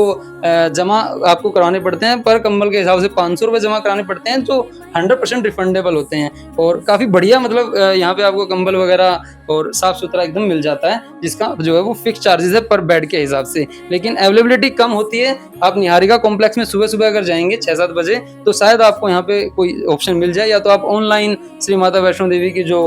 जमा आपको कराने पड़ते हैं पर कंबल के हिसाब से 500 रुपये जमा कराने पड़ते हैं, जो 100% रिफंडेबल होते हैं और काफ़ी बढ़िया मतलब यहाँ पे आपको कंबल वगैरह और साफ़ सुथरा एकदम मिल जाता है, जिसका जो है वो फिक्स चार्जेस है पर बेड के हिसाब से। लेकिन अवेलेबिलिटी कम होती है। आप निहारिका कॉम्प्लेक्स में सुबह अगर जाएंगे 6-7 बजे तो शायद आपको यहाँ पे कोई ऑप्शन मिल जाए, या तो आप ऑनलाइन श्री माता वैष्णो देवी की जो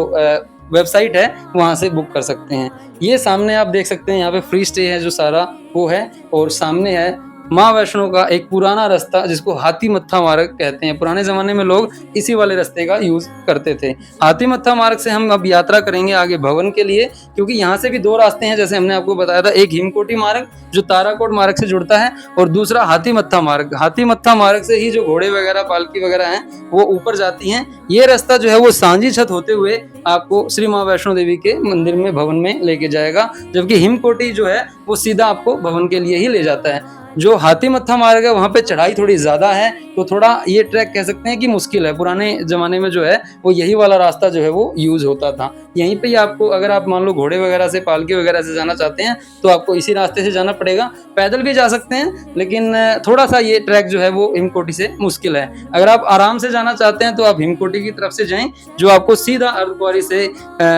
वेबसाइट है वहाँ से बुक कर सकते हैं। ये सामने आप देख सकते हैं यहाँ पे फ्री स्टे है जो सारा वो है, और सामने है माँ वैष्णो का एक पुराना रास्ता जिसको हाथी मत्था मार्ग कहते हैं। पुराने ज़माने में लोग इसी वाले रास्ते का यूज़ करते थे। हाथी मत्था मार्ग से हम अब यात्रा करेंगे आगे भवन के लिए, क्योंकि यहाँ से भी 2 रास्ते हैं जैसे हमने आपको बताया था। एक हिमकोटी मार्ग जो ताराकोट मार्ग से जुड़ता है, और दूसरा हाथी मत्था मार्ग। हाथी मत्था मार्ग से ही जो घोड़े वगैरह पालकी वगैरह हैं वो ऊपर जाती हैं। ये रास्ता जो है वो सांझी छत होते हुए आपको श्री माँ वैष्णो देवी के मंदिर में भवन में लेके जाएगा, जबकि हिमकोटी जो है वो सीधा आपको भवन के लिए ही ले जाता है। जो हाथी मत्था मार्ग है वहाँ पे चढ़ाई थोड़ी ज़्यादा है, तो थोड़ा ये ट्रैक कह सकते हैं कि मुश्किल है। पुराने ज़माने में जो है वो यही वाला रास्ता जो है वो यूज़ होता था। यहीं पे ही आपको अगर आप मान लो घोड़े वगैरह से, पालकी वगैरह से जाना चाहते हैं तो आपको इसी रास्ते से जाना पड़ेगा। पैदल भी जा सकते हैं लेकिन थोड़ा-सा ये ट्रैक जो है वो हिमकोटी से मुश्किल है। अगर आप आराम से जाना चाहते हैं तो आप हिमकोटी की तरफ से जाएँ, जो आपको सीधा अर्धकुँवारी से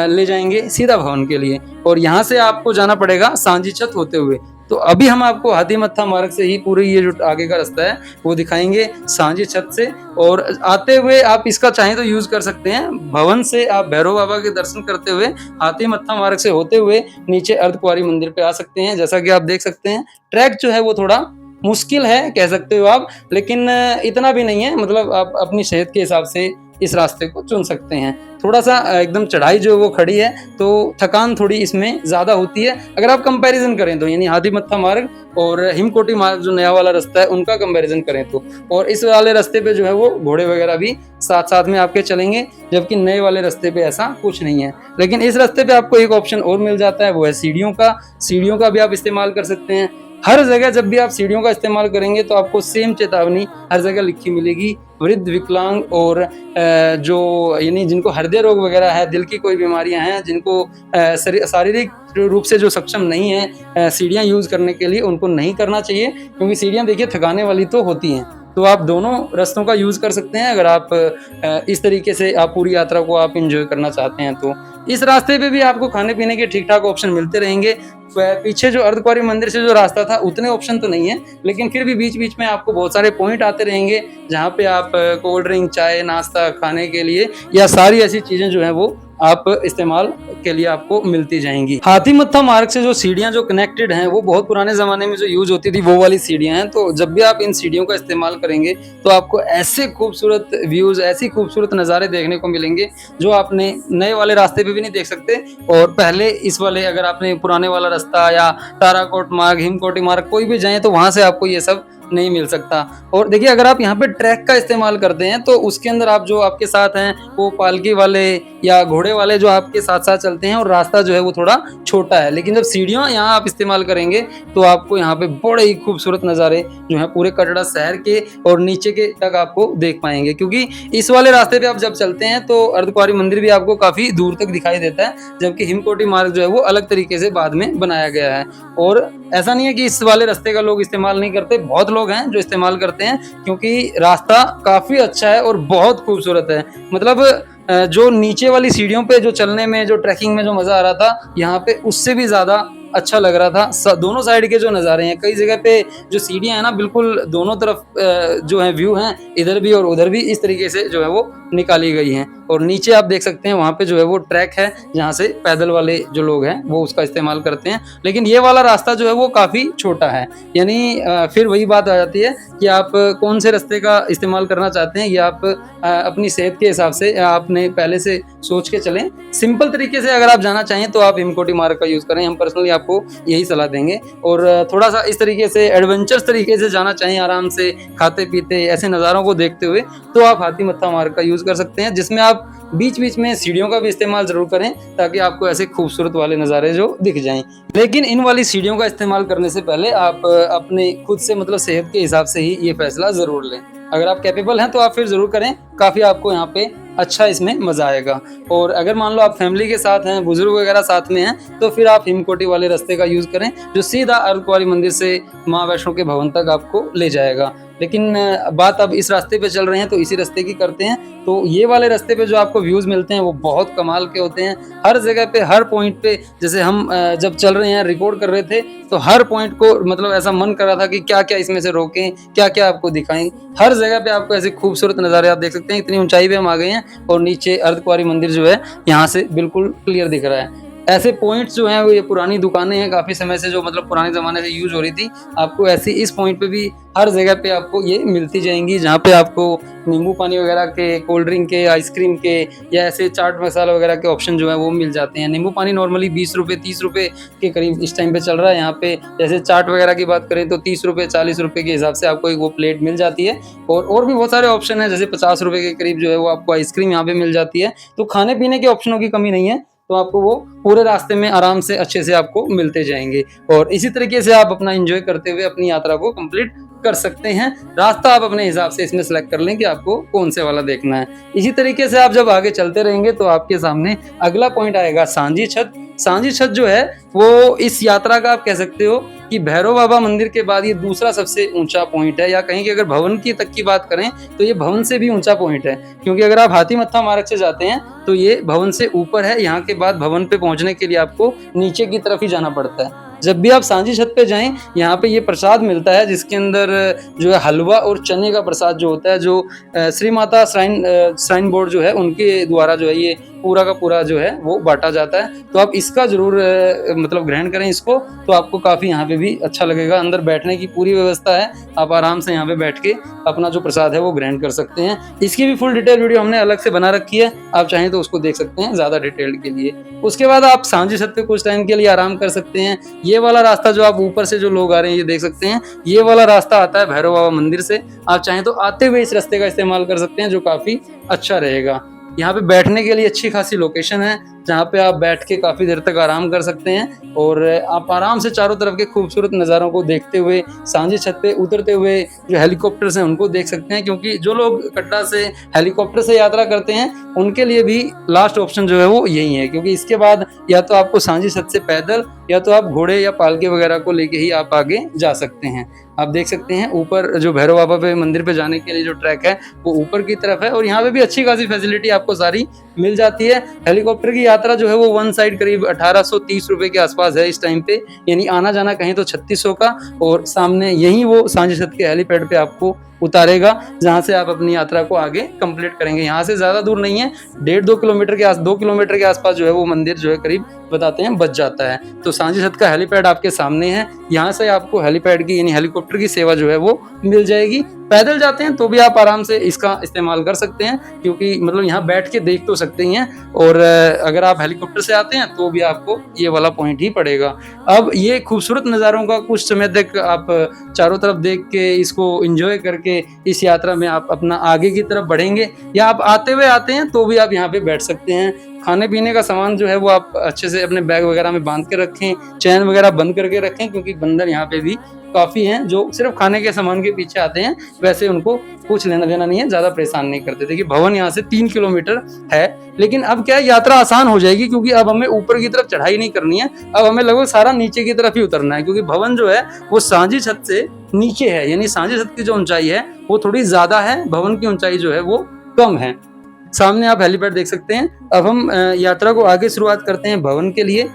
ले जाएँगे सीधा भवन के लिए, और यहाँ से आपको जाना पड़ेगा सांझी छत होते हुए। तो अभी हम आपको हाथी मत्था मार्ग से ही पूरी ये जो आगे का रास्ता है वो दिखाएंगे सांझी छत से, और आते हुए आप इसका चाहें तो यूज कर सकते हैं। भवन से आप भैरव बाबा के दर्शन करते हुए हाथी मत्था मार्ग से होते हुए नीचे अर्धकुंवारी मंदिर पे आ सकते हैं। जैसा कि आप देख सकते हैं ट्रैक जो है वो थोड़ा मुश्किल है कह सकते हो आप, लेकिन इतना भी नहीं है, मतलब आप अपनी सेहत के हिसाब से इस रास्ते को चुन सकते हैं। थोड़ा-सा एकदम चढ़ाई जो है वो खड़ी है, तो थकान थोड़ी इसमें ज़्यादा होती है। अगर आप कंपैरिज़न करें तो, यानी हाथी मत्था मार्ग और हिमकोटी मार्ग जो नया वाला रास्ता है उनका कंपैरिज़न करें तो, और इस वाले रास्ते पे जो है वो घोड़े वगैरह भी साथ-साथ में आपके चलेंगे, जबकि नए वाले रास्ते पे ऐसा कुछ नहीं है। लेकिन इस रास्ते पे आपको एक ऑप्शन और मिल जाता है, वो है सीढ़ियों का। सीढ़ियों का भी आप इस्तेमाल कर सकते हैं। हर जगह जब भी आप सीढ़ियों का इस्तेमाल करेंगे तो आपको सेम चेतावनी हर जगह लिखी मिलेगी। वृद्ध, विकलांग और जो यानी जिनको हृदय रोग वगैरह है, दिल की कोई बीमारियां हैं, जिनको शारीरिक रूप से जो सक्षम नहीं है सीढ़ियां यूज़ करने के लिए, उनको नहीं करना चाहिए, क्योंकि सीढ़ियां देखिए थकाने वाली तो होती हैं। तो आप दोनों रास्तों का यूज़ कर सकते हैं अगर आप इस तरीके से आप पूरी यात्रा को आप एंजॉय करना चाहते हैं तो। इस रास्ते पे भी आपको खाने-पीने के ठीक-ठाक ऑप्शन मिलते रहेंगे। पीछे जो अर्धकुंवारी मंदिर से जो रास्ता था उतने ऑप्शन तो नहीं है, लेकिन फिर भी बीच-बीच में आपको बहुत सारे पॉइंट आते रहेंगे, जहाँ पे आप कोल्ड ड्रिंक, चाय, नाश्ता खाने के लिए या सारी ऐसी चीज़ें जो हैं वो आप इस्तेमाल के लिए आपको मिलती जाएँगी। हाथी मत्था मार्ग से जो सीढ़ियाँ जो कनेक्टेड हैं वो बहुत पुराने ज़माने में जो यूज़ होती थी वो वाली सीढ़ियाँ हैं। तो जब भी आप इन सीढ़ियों का इस्तेमाल करेंगे तो आपको ऐसे खूबसूरत व्यूज़, ऐसी खूबसूरत नज़ारे देखने को मिलेंगे जो आपने नए वाले रास्ते पे भी नहीं देख सकते। और पहले इस वाले अगर आपने पुराने वाला रास्ता या ताराकोट मार्ग, हिमकोटी मार्ग कोई भी जाएँ तो वहाँ से आपको ये सब नहीं मिल सकता। और देखिए अगर आप यहाँ पे ट्रैक का इस्तेमाल करते हैं तो उसके अंदर आप जो आपके साथ हैं वो पालकी वाले या घोड़े वाले जो आपके साथ-साथ चलते हैं, और रास्ता जो है वो थोड़ा छोटा है। लेकिन जब सीढ़ियाँ यहाँ आप इस्तेमाल करेंगे तो आपको यहाँ पे बड़े ही खूबसूरत नज़ारे जो हैं पूरे कटरा शहर के और नीचे के तक आपको देख पाएँगे। क्योंकि इस वाले रास्ते पे आप जब चलते हैं तो अर्धकुंवारी मंदिर भी आपको काफ़ी दूर तक दिखाई देता है, जबकि हिमकोटी मार्ग जो है वो अलग तरीके से बाद में बनाया गया है। और ऐसा नहीं है कि इस वाले रास्ते का लोग इस्तेमाल नहीं करते, बहुत लोग हैं जो इस्तेमाल करते हैं, क्योंकि रास्ता काफ़ी अच्छा है और बहुत खूबसूरत है। मतलब जो नीचे वाली सीढ़ियों पे जो चलने में, जो ट्रैकिंग में जो मज़ा आ रहा था, यहाँ पे उससे भी ज़्यादा अच्छा लग रहा था। दोनों साइड के जो नज़ारे हैं, कई जगह पे जो सीढ़ियाँ हैं ना बिल्कुल दोनों तरफ जो है व्यू हैं, इधर भी और उधर भी, इस तरीके से जो है वो निकाली गई हैं। और नीचे आप देख सकते हैं वहाँ पे जो है वो ट्रैक है, जहाँ से पैदल वाले जो लोग हैं वो उसका इस्तेमाल करते हैं। लेकिन ये वाला रास्ता जो है वो काफ़ी छोटा है, यानी फिर वही बात आ जाती है कि आप कौन से रास्ते का इस्तेमाल करना चाहते हैं, ये आप अपनी सेहत के हिसाब से आपने पहले से सोच के चलें। सिंपल तरीके से अगर आप जाना चाहें तो आप हिमकोटी मार्ग का यूज़ करें, हम पर्सनली आपको यही सलाह देंगे। और थोड़ा-सा इस तरीके से एडवेंचरस तरीके से जाना चाहें, आराम से खाते-पीते ऐसे नज़ारों को देखते हुए, तो आप हाथी मत्था मार्ग का यूज़ कर सकते हैं, जिसमें आप बीच-बीच में सीढ़ियों का भी इस्तेमाल ज़रूर करें, ताकि आपको ऐसे खूबसूरत वाले नज़ारे जो दिख जाएँ। लेकिन इन वाली सीढ़ियों का इस्तेमाल करने से पहले आप अपने खुद से, मतलब सेहत के हिसाब से ही ये फैसला ज़रूर लें। अगर आप कैपेबल हैं तो आप फिर ज़रूर करें, काफ़ी आपको यहाँ पे अच्छा इसमें मज़ा आएगा। और अगर मान लो आप फैमिली के साथ हैं, बुजुर्ग वगैरह साथ में हैं, तो फिर आप हिमकोटी वाले रास्ते का यूज़ करें, जो सीधा अर्धकुंवारी मंदिर से माँ वैष्णो के भवन तक आपको ले जाएगा। लेकिन बात अब इस रास्ते पे चल रहे हैं तो इसी रास्ते की करते हैं। तो ये वाले रास्ते पे जो आपको व्यूज़ मिलते हैं वो बहुत कमाल के होते हैं। हर जगह पे, हर पॉइंट पे, जैसे हम जब चल रहे हैं, रिकॉर्ड कर रहे थे, तो हर पॉइंट को मतलब ऐसा मन कर रहा था कि क्या-क्या इसमें से रोकें, क्या-क्या आपको दिखाएँ। हर जगह पे आपको ऐसे खूबसूरत नज़ारे आप देख सकते हैं। इतनी ऊँचाई पे हम आ गए हैं और नीचे अर्धकुंवारी मंदिर जो है यहाँ से बिल्कुल क्लियर दिख रहा है। ऐसे पॉइंट्स जो हैं वो, ये पुरानी दुकानें हैं काफ़ी समय से, जो मतलब पुराने ज़माने से यूज़ हो रही थी, आपको ऐसी इस पॉइंट पे भी हर जगह पे आपको ये मिलती जाएँगी, जहाँ पे आपको नींबू पानी वगैरह के, कोल्ड ड्रिंक के, आइसक्रीम के या ऐसे चाट मसाला वगैरह के ऑप्शन जो हैं वो मिल जाते हैं। नींबू पानी नॉर्मली ₹20 ₹30 के करीब इस टाइम पे चल रहा है यहाँ पे। जैसे चाट वगैरह की बात करें तो ₹30 ₹40 के हिसाब से आपको एक वो प्लेट मिल जाती है। और भी बहुत सारे ऑप्शन हैं, जैसे ₹50 के करीब जो है वो आपको आइसक्रीम यहाँ पे मिल जाती है। तो खाने-पीने के ऑप्शनों की कमी नहीं है। तो आपको वो पूरे रास्ते में आराम से अच्छे से आपको मिलते जाएंगे और इसी तरीके से आप अपना एंजॉय करते हुए अपनी यात्रा को कंप्लीट कर सकते हैं। रास्ता आप अपने हिसाब से इसमें सेलेक्ट कर लें कि आपको कौन से वाला देखना है। इसी तरीके से आप जब आगे चलते रहेंगे तो आपके सामने अगला पॉइंट आएगा सांझी छत। सांझी छत जो है वो इस यात्रा का आप कह सकते हो कि भैरव बाबा मंदिर के बाद ये दूसरा सबसे ऊंचा पॉइंट है, या कहीं कि अगर भवन की तक की बात करें तो ये भवन से भी ऊंचा पॉइंट है, क्योंकि अगर आप हाथी मत्था मार्ग से जाते हैं तो ये भवन से ऊपर है। यहाँ के बाद भवन पे पहुंचने के लिए आपको नीचे की तरफ ही जाना पड़ता है। जब भी आप सांझी छत पे जाएं, यहाँ पे ये प्रसाद मिलता है जिसके अंदर जो है हलवा और चने का प्रसाद जो होता है, जो श्री माता श्राइन बोर्ड जो है उनके द्वारा जो है ये पूरा का पूरा जो है वो बांटा जाता है। तो आप इसका जरूर मतलब ग्रहण करें इसको, तो आपको काफ़ी यहाँ पे भी अच्छा लगेगा। अंदर बैठने की पूरी व्यवस्था है, आप आराम से यहाँ पे बैठ के अपना जो प्रसाद है वो ग्रहण कर सकते हैं। इसकी भी फुल डिटेल वीडियो हमने अलग से बना रखी है, आप चाहें तो उसको देख सकते हैं ज़्यादा डिटेल के लिए। उसके बाद आप सांझी छत पे कुछ टाइम के लिए आराम कर सकते हैं। ये वाला रास्ता जो आप ऊपर से जो लोग आ रहे हैं ये देख सकते हैं, ये वाला रास्ता आता है भैरव बाबा मंदिर से। आप चाहें तो आते हुए इस रास्ते का इस्तेमाल कर सकते हैं, जो काफ़ी अच्छा रहेगा। यहाँ पे बैठने के लिए अच्छी खासी लोकेशन है, जहाँ पे आप बैठ के काफ़ी देर तक आराम कर सकते हैं और आप आराम से चारों तरफ के खूबसूरत नज़ारों को देखते हुए सांझी छत पे उतरते हुए जो हेलीकॉप्टर्स हैं उनको देख सकते हैं, क्योंकि जो लोग कटरा से हेलीकॉप्टर से यात्रा करते हैं उनके लिए भी लास्ट ऑप्शन जो है वो यही है, क्योंकि इसके बाद या तो आपको सांझी छत से पैदल या तो आप घोड़े या पालके वगैरह को लेके ही आप आगे जा सकते हैं। आप देख सकते हैं ऊपर जो भैरव बाबा पे मंदिर पे जाने के लिए जो ट्रैक है वो ऊपर की तरफ है और यहाँ पे भी अच्छी खासी फैसिलिटी आपको सारी मिल जाती है। हेलीकॉप्टर की यात्रा जो है वो वन साइड करीब 1830 रुपए के आसपास है इस टाइम पे, यानी आना जाना कहीं तो 3600 का, और सामने यहीं वो सांझी छत के हेलीपैड पे आपको उतारेगा, जहाँ से आप अपनी यात्रा को आगे कंप्लीट करेंगे। यहाँ से ज़्यादा दूर नहीं है, 1.5-2 किलोमीटर के 2 किलोमीटर के आसपास जो है वो मंदिर जो है करीब बताते हैं बच जाता है। तो सांझी छत का हेलीपैड आपके सामने है, यहाँ से आपको हेलीपैड की यानी हेलीकॉप्टर की सेवा जो है वो मिल जाएगी। पैदल जाते हैं तो भी आप आराम से इसका इस्तेमाल कर सकते हैं, क्योंकि मतलब यहाँ बैठ के देख तो सकते ही हैं, और अगर आप हेलीकॉप्टर से आते हैं तो भी आपको ये वाला पॉइंट ही पड़ेगा। अब ये खूबसूरत नज़ारों का कुछ समय तक आप चारों तरफ देख के इसको एंजॉय करके इस यात्रा में आप अपना आगे की तरफ बढ़ेंगे, या आप आते हुए आते हैं तो भी आप यहाँ पे बैठ सकते हैं। खाने पीने का सामान जो है वो आप अच्छे से अपने बैग वगैरह में बांध के रखें, चैन वगैरह बंद करके रखें, क्योंकि बंदर यहाँ पे भी काफ़ी हैं जो सिर्फ खाने के सामान के पीछे आते हैं। वैसे उनको कुछ लेना देना नहीं है, ज़्यादा परेशान नहीं करते। देखिए भवन यहाँ से 3 किलोमीटर है, लेकिन अब क्या है यात्रा आसान हो जाएगी, क्योंकि अब हमें ऊपर की तरफ चढ़ाई नहीं करनी है, अब हमें लगभग सारा नीचे की तरफ ही उतरना है, क्योंकि भवन जो है वो सांझी छत से नीचे है, यानी सांझी छत की जो ऊंचाई है वो थोड़ी ज़्यादा है, भवन की ऊंचाई जो है वो कम है। सामने आप हेलीपैड देख सकते हैं। अब हम यात्रा को आगे शुरुआत करते हैं भवन के लिए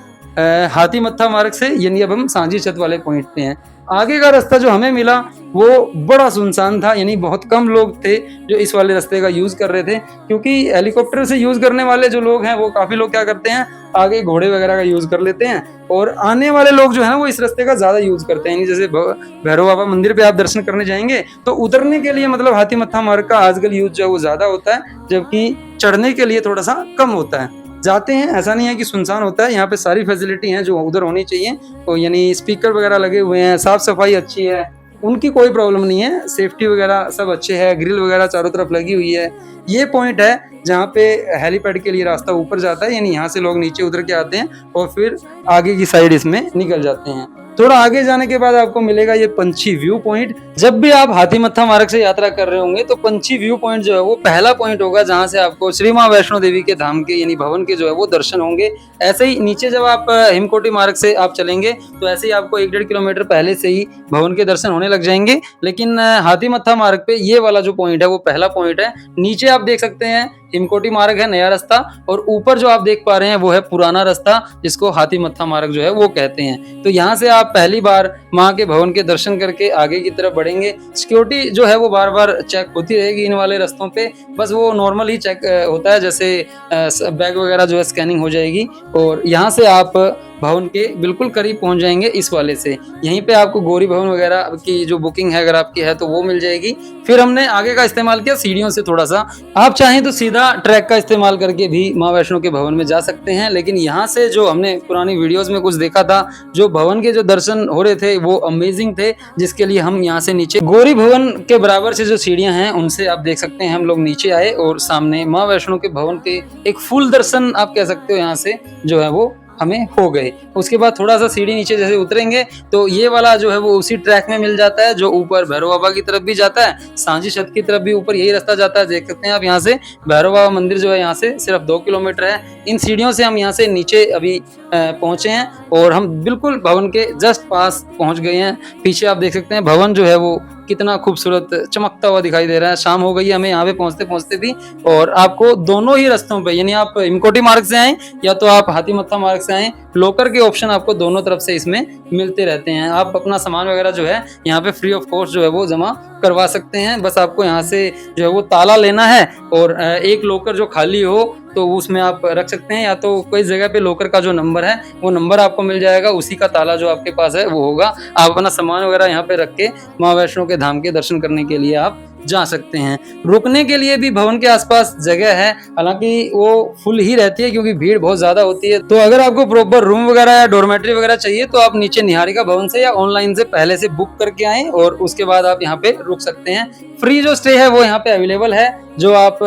हाथी मत्था मार्ग से, यानी अब हम सांझी छत वाले पॉइंट पे हैं। आगे का रास्ता जो हमें मिला वो बड़ा सुनसान था, यानी बहुत कम लोग थे जो इस वाले रास्ते का यूज़ कर रहे थे, क्योंकि हेलीकॉप्टर से यूज़ करने वाले जो लोग हैं वो काफ़ी लोग क्या करते हैं आगे घोड़े वगैरह का यूज़ कर लेते हैं, और आने वाले लोग जो है ना वो इस रास्ते का ज़्यादा यूज़ करते हैं। जैसे भैरव बाबा मंदिर पे आप दर्शन करने जाएंगे तो उतरने के लिए मतलब हाथी मत्था मार्ग का आजकल यूज़ जो है वो ज़्यादा होता है, जबकि चढ़ने के लिए थोड़ा सा कम होता है। जाते हैं, ऐसा नहीं है कि सुनसान होता है, यहाँ पे सारी फैसिलिटी हैं जो उधर होनी चाहिए, तो यानी स्पीकर वगैरह लगे हुए हैं, साफ़ सफाई अच्छी है, उनकी कोई प्रॉब्लम नहीं है, सेफ्टी वगैरह सब अच्छे है, ग्रिल वगैरह चारों तरफ लगी हुई है। ये पॉइंट है जहाँ पे हेलीपैड के लिए रास्ता ऊपर जाता है, यानी यहाँ से लोग नीचे उतर के आते हैं और फिर आगे की साइड इसमें निकल जाते हैं। थोड़ा आगे जाने के बाद आपको मिलेगा ये पंछी व्यू पॉइंट। जब भी आप हाथी मत्था मार्ग से यात्रा कर रहे होंगे तो पंछी व्यू पॉइंट जो है वो पहला पॉइंट होगा, जहाँ से आपको श्री माँ वैष्णो देवी के धाम के यानी भवन के जो है वो दर्शन होंगे। ऐसे ही नीचे जब आप हिमकोटी मार्ग से आप चलेंगे तो ऐसे ही आपको 1-1.5 किलोमीटर पहले से ही भवन के दर्शन होने लग जाएंगे, लेकिन हाथी मत्था मार्ग पे ये वाला जो पॉइंट है वो पहला पॉइंट है। नीचे आप देख सकते हैं हिमकोटी मार्ग है नया रास्ता, और ऊपर जो आप देख पा रहे हैं वो है पुराना रास्ता, जिसको हाथी मत्था मार्ग जो है वो कहते हैं। तो यहाँ से आप पहली बार माँ के भवन के दर्शन करके आगे की तरफ बढ़ेंगे। सिक्योरिटी जो है वो बार बार चेक होती रहेगी इन वाले रास्तों पे, बस वो नॉर्मल ही चेक होता है, जैसे बैग वगैरह जो है स्कैनिंग हो जाएगी। और यहाँ से आप भवन के बिल्कुल करीब पहुंच जाएंगे इस वाले से। यहीं पे आपको गौरी भवन वगैरह की जो बुकिंग है अगर आपकी है तो वो मिल जाएगी। फिर हमने आगे का इस्तेमाल किया सीढ़ियों से थोड़ा सा। आप चाहें तो सीधा ट्रैक का इस्तेमाल करके भी माँ वैष्णो के भवन में जा सकते हैं, लेकिन यहाँ से जो हमने पुरानी वीडियोस में कुछ देखा था, जो भवन के जो दर्शन हो रहे थे वो अमेजिंग थे, जिसके लिए हम यहाँ से नीचे गौरी भवन के बराबर से जो सीढ़ियां हैं उनसे आप देख सकते हैं हम लोग नीचे आए और सामने माँ वैष्णो के भवन के एक फुल दर्शन आप कह सकते हो यहाँ से जो है वो हमें हो गए। उसके बाद थोड़ा सा सीढ़ी नीचे जैसे उतरेंगे तो ये वाला जो है वो उसी ट्रैक में मिल जाता है जो ऊपर भैरव बाबा की तरफ भी जाता है, सांझी छत की तरफ भी ऊपर यही रास्ता जाता है। देख सकते हैं आप यहाँ से भैरव बाबा मंदिर जो है यहाँ से सिर्फ 2 किलोमीटर है। इन सीढ़ियों से हम यहाँ से नीचे अभी पहुंचे हैं और हम बिल्कुल भवन के जस्ट पास पहुंच गए हैं। पीछे आप देख सकते हैं भवन जो है वो कितना खूबसूरत चमकता हुआ दिखाई दे रहा है। शाम हो गई है हमें यहाँ पे पहुंचते पहुंचते भी, और आपको दोनों ही रास्तों पे, यानी आप हिमकोटी मार्ग से आए या तो आप हाथीमत्था मार्ग से आए, लोकर के ऑप्शन आपको दोनों तरफ से इसमें मिलते रहते हैं। आप अपना सामान वगैरह जो है यहाँ पे फ्री ऑफ कॉस्ट जो है वो जमा करवा सकते हैं। बस आपको यहाँ से जो है वो ताला लेना है और एक लोकर जो खाली हो तो उसमें आप रख सकते हैं, या तो कोई जगह पे लोकर का जो नंबर है वो नंबर आपको मिल जाएगा, उसी का ताला जो आपके पास है वो होगा। आप अपना सामान वगैरह यहाँ पे रख के माँ वैष्णो के धाम के दर्शन करने के लिए आप जा सकते हैं। रुकने के लिए भी भवन के आसपास जगह है, हालांकि वो फुल ही रहती है क्योंकि भीड़ बहुत ज्यादा होती है। तो अगर आपको प्रॉपर रूम वगैरह या डॉर्मेट्री वगैरह चाहिए तो आप नीचे निहारिका भवन से या ऑनलाइन से पहले से बुक करके आए और उसके बाद आप यहाँ पे रुक सकते हैं। फ्री जो स्टे है वो यहाँ पे अवेलेबल है, जो आप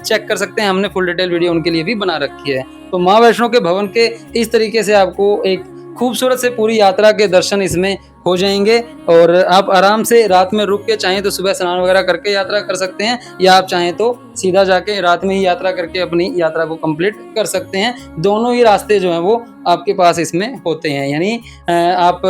चेक कर सकते हैं। हमने फुल डिटेल वीडियो उनके लिए भी बना रखी है। तो माँ वैष्णो के भवन के इस तरीके से आपको एक खूबसूरत से पूरी यात्रा के दर्शन इसमें हो जाएंगे और आप आराम से रात में रुक के चाहें तो सुबह स्नान वगैरह करके यात्रा कर सकते हैं, या आप चाहें तो सीधा जाके रात में ही यात्रा करके अपनी यात्रा को कंप्लीट कर सकते हैं। दोनों ही रास्ते जो हैं वो आपके पास इसमें होते हैं, यानी आप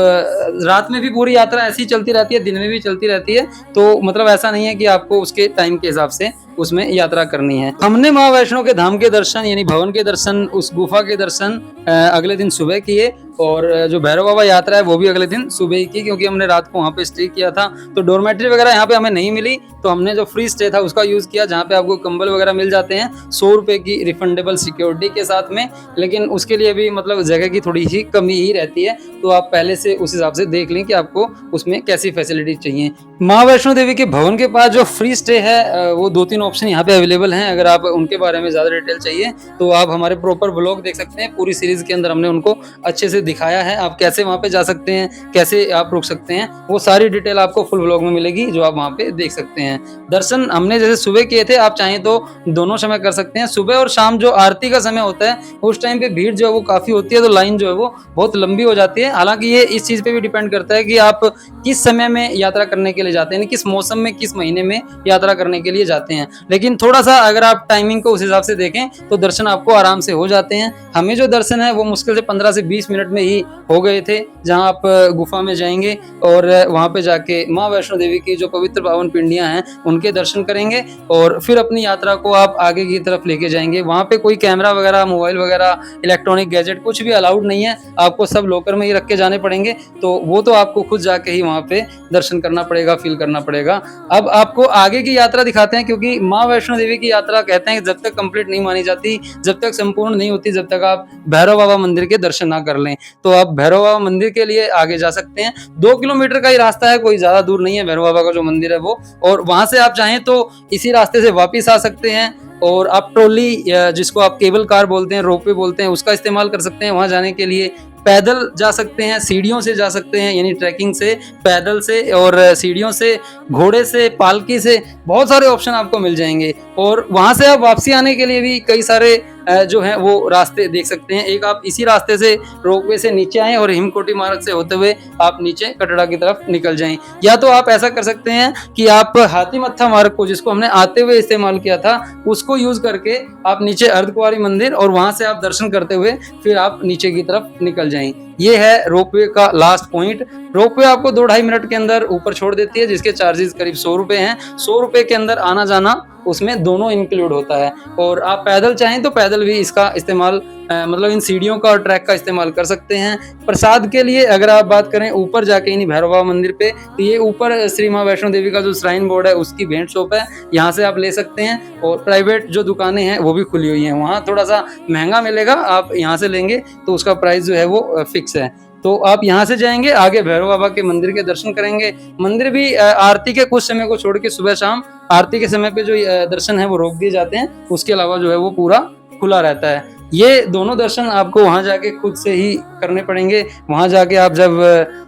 रात में भी पूरी यात्रा ऐसी चलती रहती है, दिन में भी चलती रहती है। तो मतलब ऐसा नहीं है कि आपको उसके टाइम के हिसाब से उसमें यात्रा करनी है। हमने माँ वैष्णो के धाम के दर्शन यानी भवन के दर्शन, उस गुफा के दर्शन अगले दिन सुबह किए, और जो भैरव बाबा यात्रा है वो भी अगले दिन सुबह ही की, क्योंकि हमने रात को वहाँ पे स्टे किया था। तो डॉर्मेट्री वगैरह यहाँ पे हमें नहीं मिली, तो हमने जो फ्री स्टे था उसका यूज किया, जहाँ पे आपको कंबल वगैरह मिल जाते हैं 100 रुपए की रिफंडेबल सिक्योरिटी के साथ में। लेकिन उसके लिए भी मतलब जगह की थोड़ी सी कमी ही रहती है, तो आप पहले से उस हिसाब से देख लें कि आपको उसमें कैसी फैसिलिटी चाहिए। माँ वैष्णो देवी के भवन के पास जो फ्री स्टे है वो 2-3 ऑप्शन यहाँ पे अवेलेबल हैं। अगर आप उनके बारे में ज्यादा डिटेल चाहिए तो आप हमारे प्रॉपर ब्लॉग देख सकते हैं। पूरी सीरीज के अंदर हमने उनको अच्छे से दिखाया है, आप कैसे वहाँ पे जा सकते हैं, कैसे आप रुक सकते हैं, वो सारी डिटेल आपको फुल ब्लॉग में मिलेगी, जो आप वहाँ पे देख सकते हैं। दर्शन हमने जैसे सुबह किए थे, आप चाहें तो दोनों समय कर सकते हैं। सुबह और शाम जो आरती का समय होता है उस टाइम पे भीड़ जो है वो काफी होती है, तो लाइन जो है वो बहुत लंबी हो जाती है। हालांकि ये इस चीज पे भी डिपेंड करता है कि आप किस समय में यात्रा करने के लिए जाते हैं, किस मौसम में, किस महीने में यात्रा करने के लिए जाते हैं। लेकिन थोड़ा सा अगर आप टाइमिंग को उस हिसाब से देखें तो दर्शन आपको आराम से हो जाते हैं। हमें जो दर्शन है वो मुश्किल से 15 से 20 मिनट में ही हो गए थे, जहां आप गुफा में जाएंगे और वहां पे जाके माँ वैष्णो देवी की जो पवित्र पावन पिंडियां हैं उनके दर्शन करेंगे और फिर अपनी यात्रा को आप आगे की तरफ लेके जाएंगे। वहां पे कोई कैमरा वगैरह, मोबाइल वगैरह, इलेक्ट्रॉनिक गैजेट कुछ भी अलाउड नहीं है, आपको सब लॉकर में ही रख के जाने पड़ेंगे। तो वो तो आपको खुद जाके ही वहां पे दर्शन करना पड़ेगा, फील करना पड़ेगा। अब आपको आगे की यात्रा दिखाते हैं, क्योंकि माँ वैष्णो देवी की यात्रा कहते हैं कि जब तक कंप्लीट नहीं मानी जाती, जब तक संपूर्ण नहीं होती, जब तक आप भैरव बाबा मंदिर के दर्शन ना कर लें। तो आप भैरव बाबा मंदिर के लिए आगे जा सकते हैं। 2 किलोमीटर का ही रास्ता है, कोई ज्यादा दूर नहीं है भैरव बाबा का जो मंदिर है वो। और वहां से आप चाहें तो इसी रास्ते से वापिस आ सकते हैं, और आप ट्रॉली, जिसको आप केबल कार बोलते हैं, रोपवे बोलते हैं, उसका इस्तेमाल कर सकते हैं वहां जाने के लिए। पैदल जा सकते हैं, सीढ़ियों से जा सकते हैं, यानी ट्रैकिंग से, पैदल से, और सीढ़ियों से, घोड़े से, पालकी से, बहुत सारे ऑप्शन आपको मिल जाएंगे। और वहां से आप वापसी आने के लिए भी कई सारे जो हैं वो रास्ते देख सकते हैं। एक आप इसी रास्ते से रोपवे से नीचे आएं और हिमकोटी मार्ग से होते हुए आप नीचे कटरा की तरफ निकल जाएं, या तो आप ऐसा कर सकते हैं कि आप हाथीमत्था मार्ग को, जिसको हमने आते हुए इस्तेमाल किया था, उसको यूज करके आप नीचे अर्धकुंवारी मंदिर और वहां से आप दर्शन करते हुए फिर आप नीचे की तरफ निकल जाएं। ये है रोपवे का लास्ट पॉइंट। रोपवे आपको 2-2.5 मिनट के अंदर ऊपर छोड़ देती है, जिसके चार्जेस करीब 100 रुपए हैं। 100 रुपए के अंदर आना जाना उसमें दोनों इंक्लूड होता है। और आप पैदल चाहें तो पैदल भी इसका इस्तेमाल मतलब इन सीढ़ियों का और ट्रैक का इस्तेमाल कर सकते हैं। प्रसाद के लिए अगर आप बात करें ऊपर जाके इन्हीं भैरव बाबा मंदिर पे, तो ये ऊपर श्री माँ वैष्णो देवी का जो श्राइन बोर्ड है उसकी भेंट शॉप है, यहाँ से आप ले सकते हैं। और प्राइवेट जो दुकानें हैं वो भी खुली हुई हैं, वहाँ थोड़ा सा महंगा मिलेगा, आप यहाँ से लेंगे तो उसका प्राइस जो है वो फिक्स है। तो आप यहाँ से जाएंगे, आगे भैरव बाबा के मंदिर के दर्शन करेंगे। मंदिर भी आरती के कुछ समय को छोड़ के सुबह शाम आरती के समय पे जो दर्शन है वो रोक दिए जाते हैं, उसके अलावा जो है वो पूरा खुला रहता है। ये दोनों दर्शन आपको वहां जाके खुद से ही करने पड़ेंगे। वहां जाके आप जब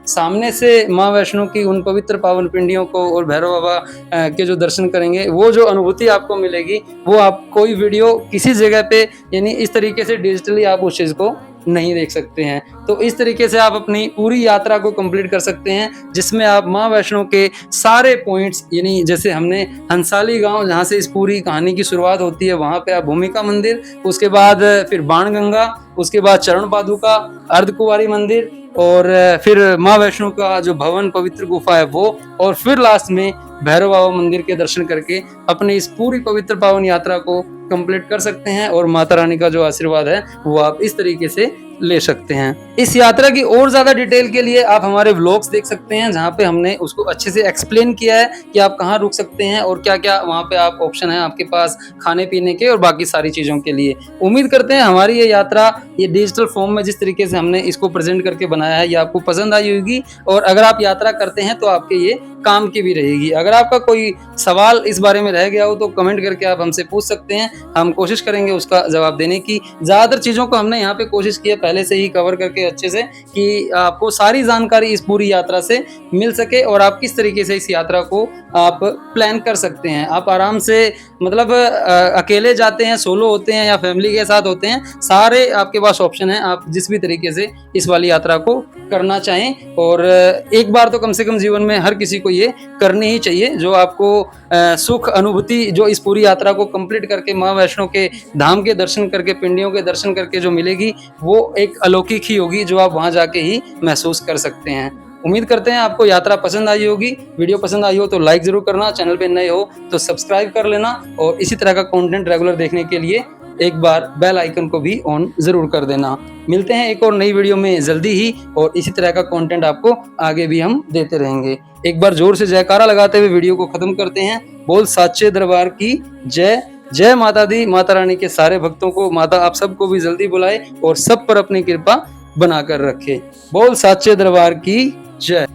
सामने से माँ वैष्णो की उन पवित्र पावन पिंडियों को और भैरव बाबा के जो दर्शन करेंगे, वो जो अनुभूति आपको मिलेगी वो आप कोई वीडियो किसी जगह पे यानी इस तरीके से डिजिटली आप उस चीज को नहीं देख सकते हैं। तो इस तरीके से आप अपनी पूरी यात्रा को कंप्लीट कर सकते हैं, जिसमें आप माँ वैष्णो के सारे पॉइंट्स, यानी जैसे हमने हंसाली गांव जहाँ से इस पूरी कहानी की शुरुआत होती है, वहाँ पे आप भूमिका मंदिर, उसके बाद फिर बाणगंगा, उसके बाद चरण पादुका, अर्धकुंवारी मंदिर, और फिर माँ वैष्णो का जो भवन पवित्र गुफा है वो, और फिर लास्ट में भैरव बाबा मंदिर के दर्शन करके अपनी इस पूरी पवित्र पावन यात्रा को कंप्लीट कर सकते हैं। और माता रानी का जो आशीर्वाद है वो आप इस तरीके से ले सकते हैं। इस यात्रा की और ज्यादा डिटेल के लिए आप हमारे व्लॉग्स देख सकते हैं, जहाँ पे हमने उसको अच्छे से एक्सप्लेन किया है कि आप कहाँ रुक सकते हैं और क्या क्या वहाँ पे आप ऑप्शन है आपके पास खाने पीने के और बाकी सारी चीजों के लिए। उम्मीद करते हैं हमारी ये यात्रा ये डिजिटल फॉर्म में जिस तरीके से हमने इसको प्रेजेंट करके बनाया है ये आपको पसंद आई होगी, और अगर आप यात्रा करते हैं तो आपके ये काम की भी रहेगी। अगर आपका कोई सवाल इस बारे में रह गया हो तो कमेंट करके आप हमसे पूछ सकते हैं, हम कोशिश करेंगे उसका जवाब देने की। ज्यादातर चीजों को हमने यहाँ पे कोशिश की है पहले से ही कवर करके अच्छे से, कि आपको सारी जानकारी इस पूरी यात्रा से मिल सके और आप किस तरीके से इस यात्रा को आप प्लान कर सकते हैं। आप आराम से मतलब अकेले जाते हैं, सोलो होते हैं या फैमिली के साथ होते हैं, सारे आपके पास ऑप्शन है, आप जिस भी तरीके से इस वाली यात्रा को करना चाहें। और एक बार तो कम से कम जीवन में हर किसी को ये करनी ही चाहिए। जो आपको सुख अनुभूति जो इस पूरी यात्रा को कंप्लीट करके माँ वैष्णो के धाम के दर्शन करके, पिंडियों के दर्शन करके जो मिलेगी वो एक अलौकिक ही होगी, जो आप वहां जाके ही महसूस कर सकते हैं। उम्मीद करते हैं आपको यात्रा पसंद आई होगी। वीडियो पसंद आई हो तो लाइक जरूर करना, चैनल पे नए हो तो सब्सक्राइब कर लेना, और इसी तरह का कंटेंट रेगुलर देखने के लिए एक बार बेल आइकन को भी ऑन जरूर कर देना। मिलते हैं एक और नई वीडियो में जल्दी ही, और इसी तरह का कंटेंट आपको आगे भी हम देते रहेंगे। एक बार जोर से जयकारा लगाते हुए वीडियो को खत्म करते हैं। बोल साचे दरबार की जय। जय माता दी। माता रानी के सारे भक्तों को माता आप सबको भी जल्दी बुलाए और सब पर अपनी कृपा बनाकर रखे। बोल साचे दरबार की जय।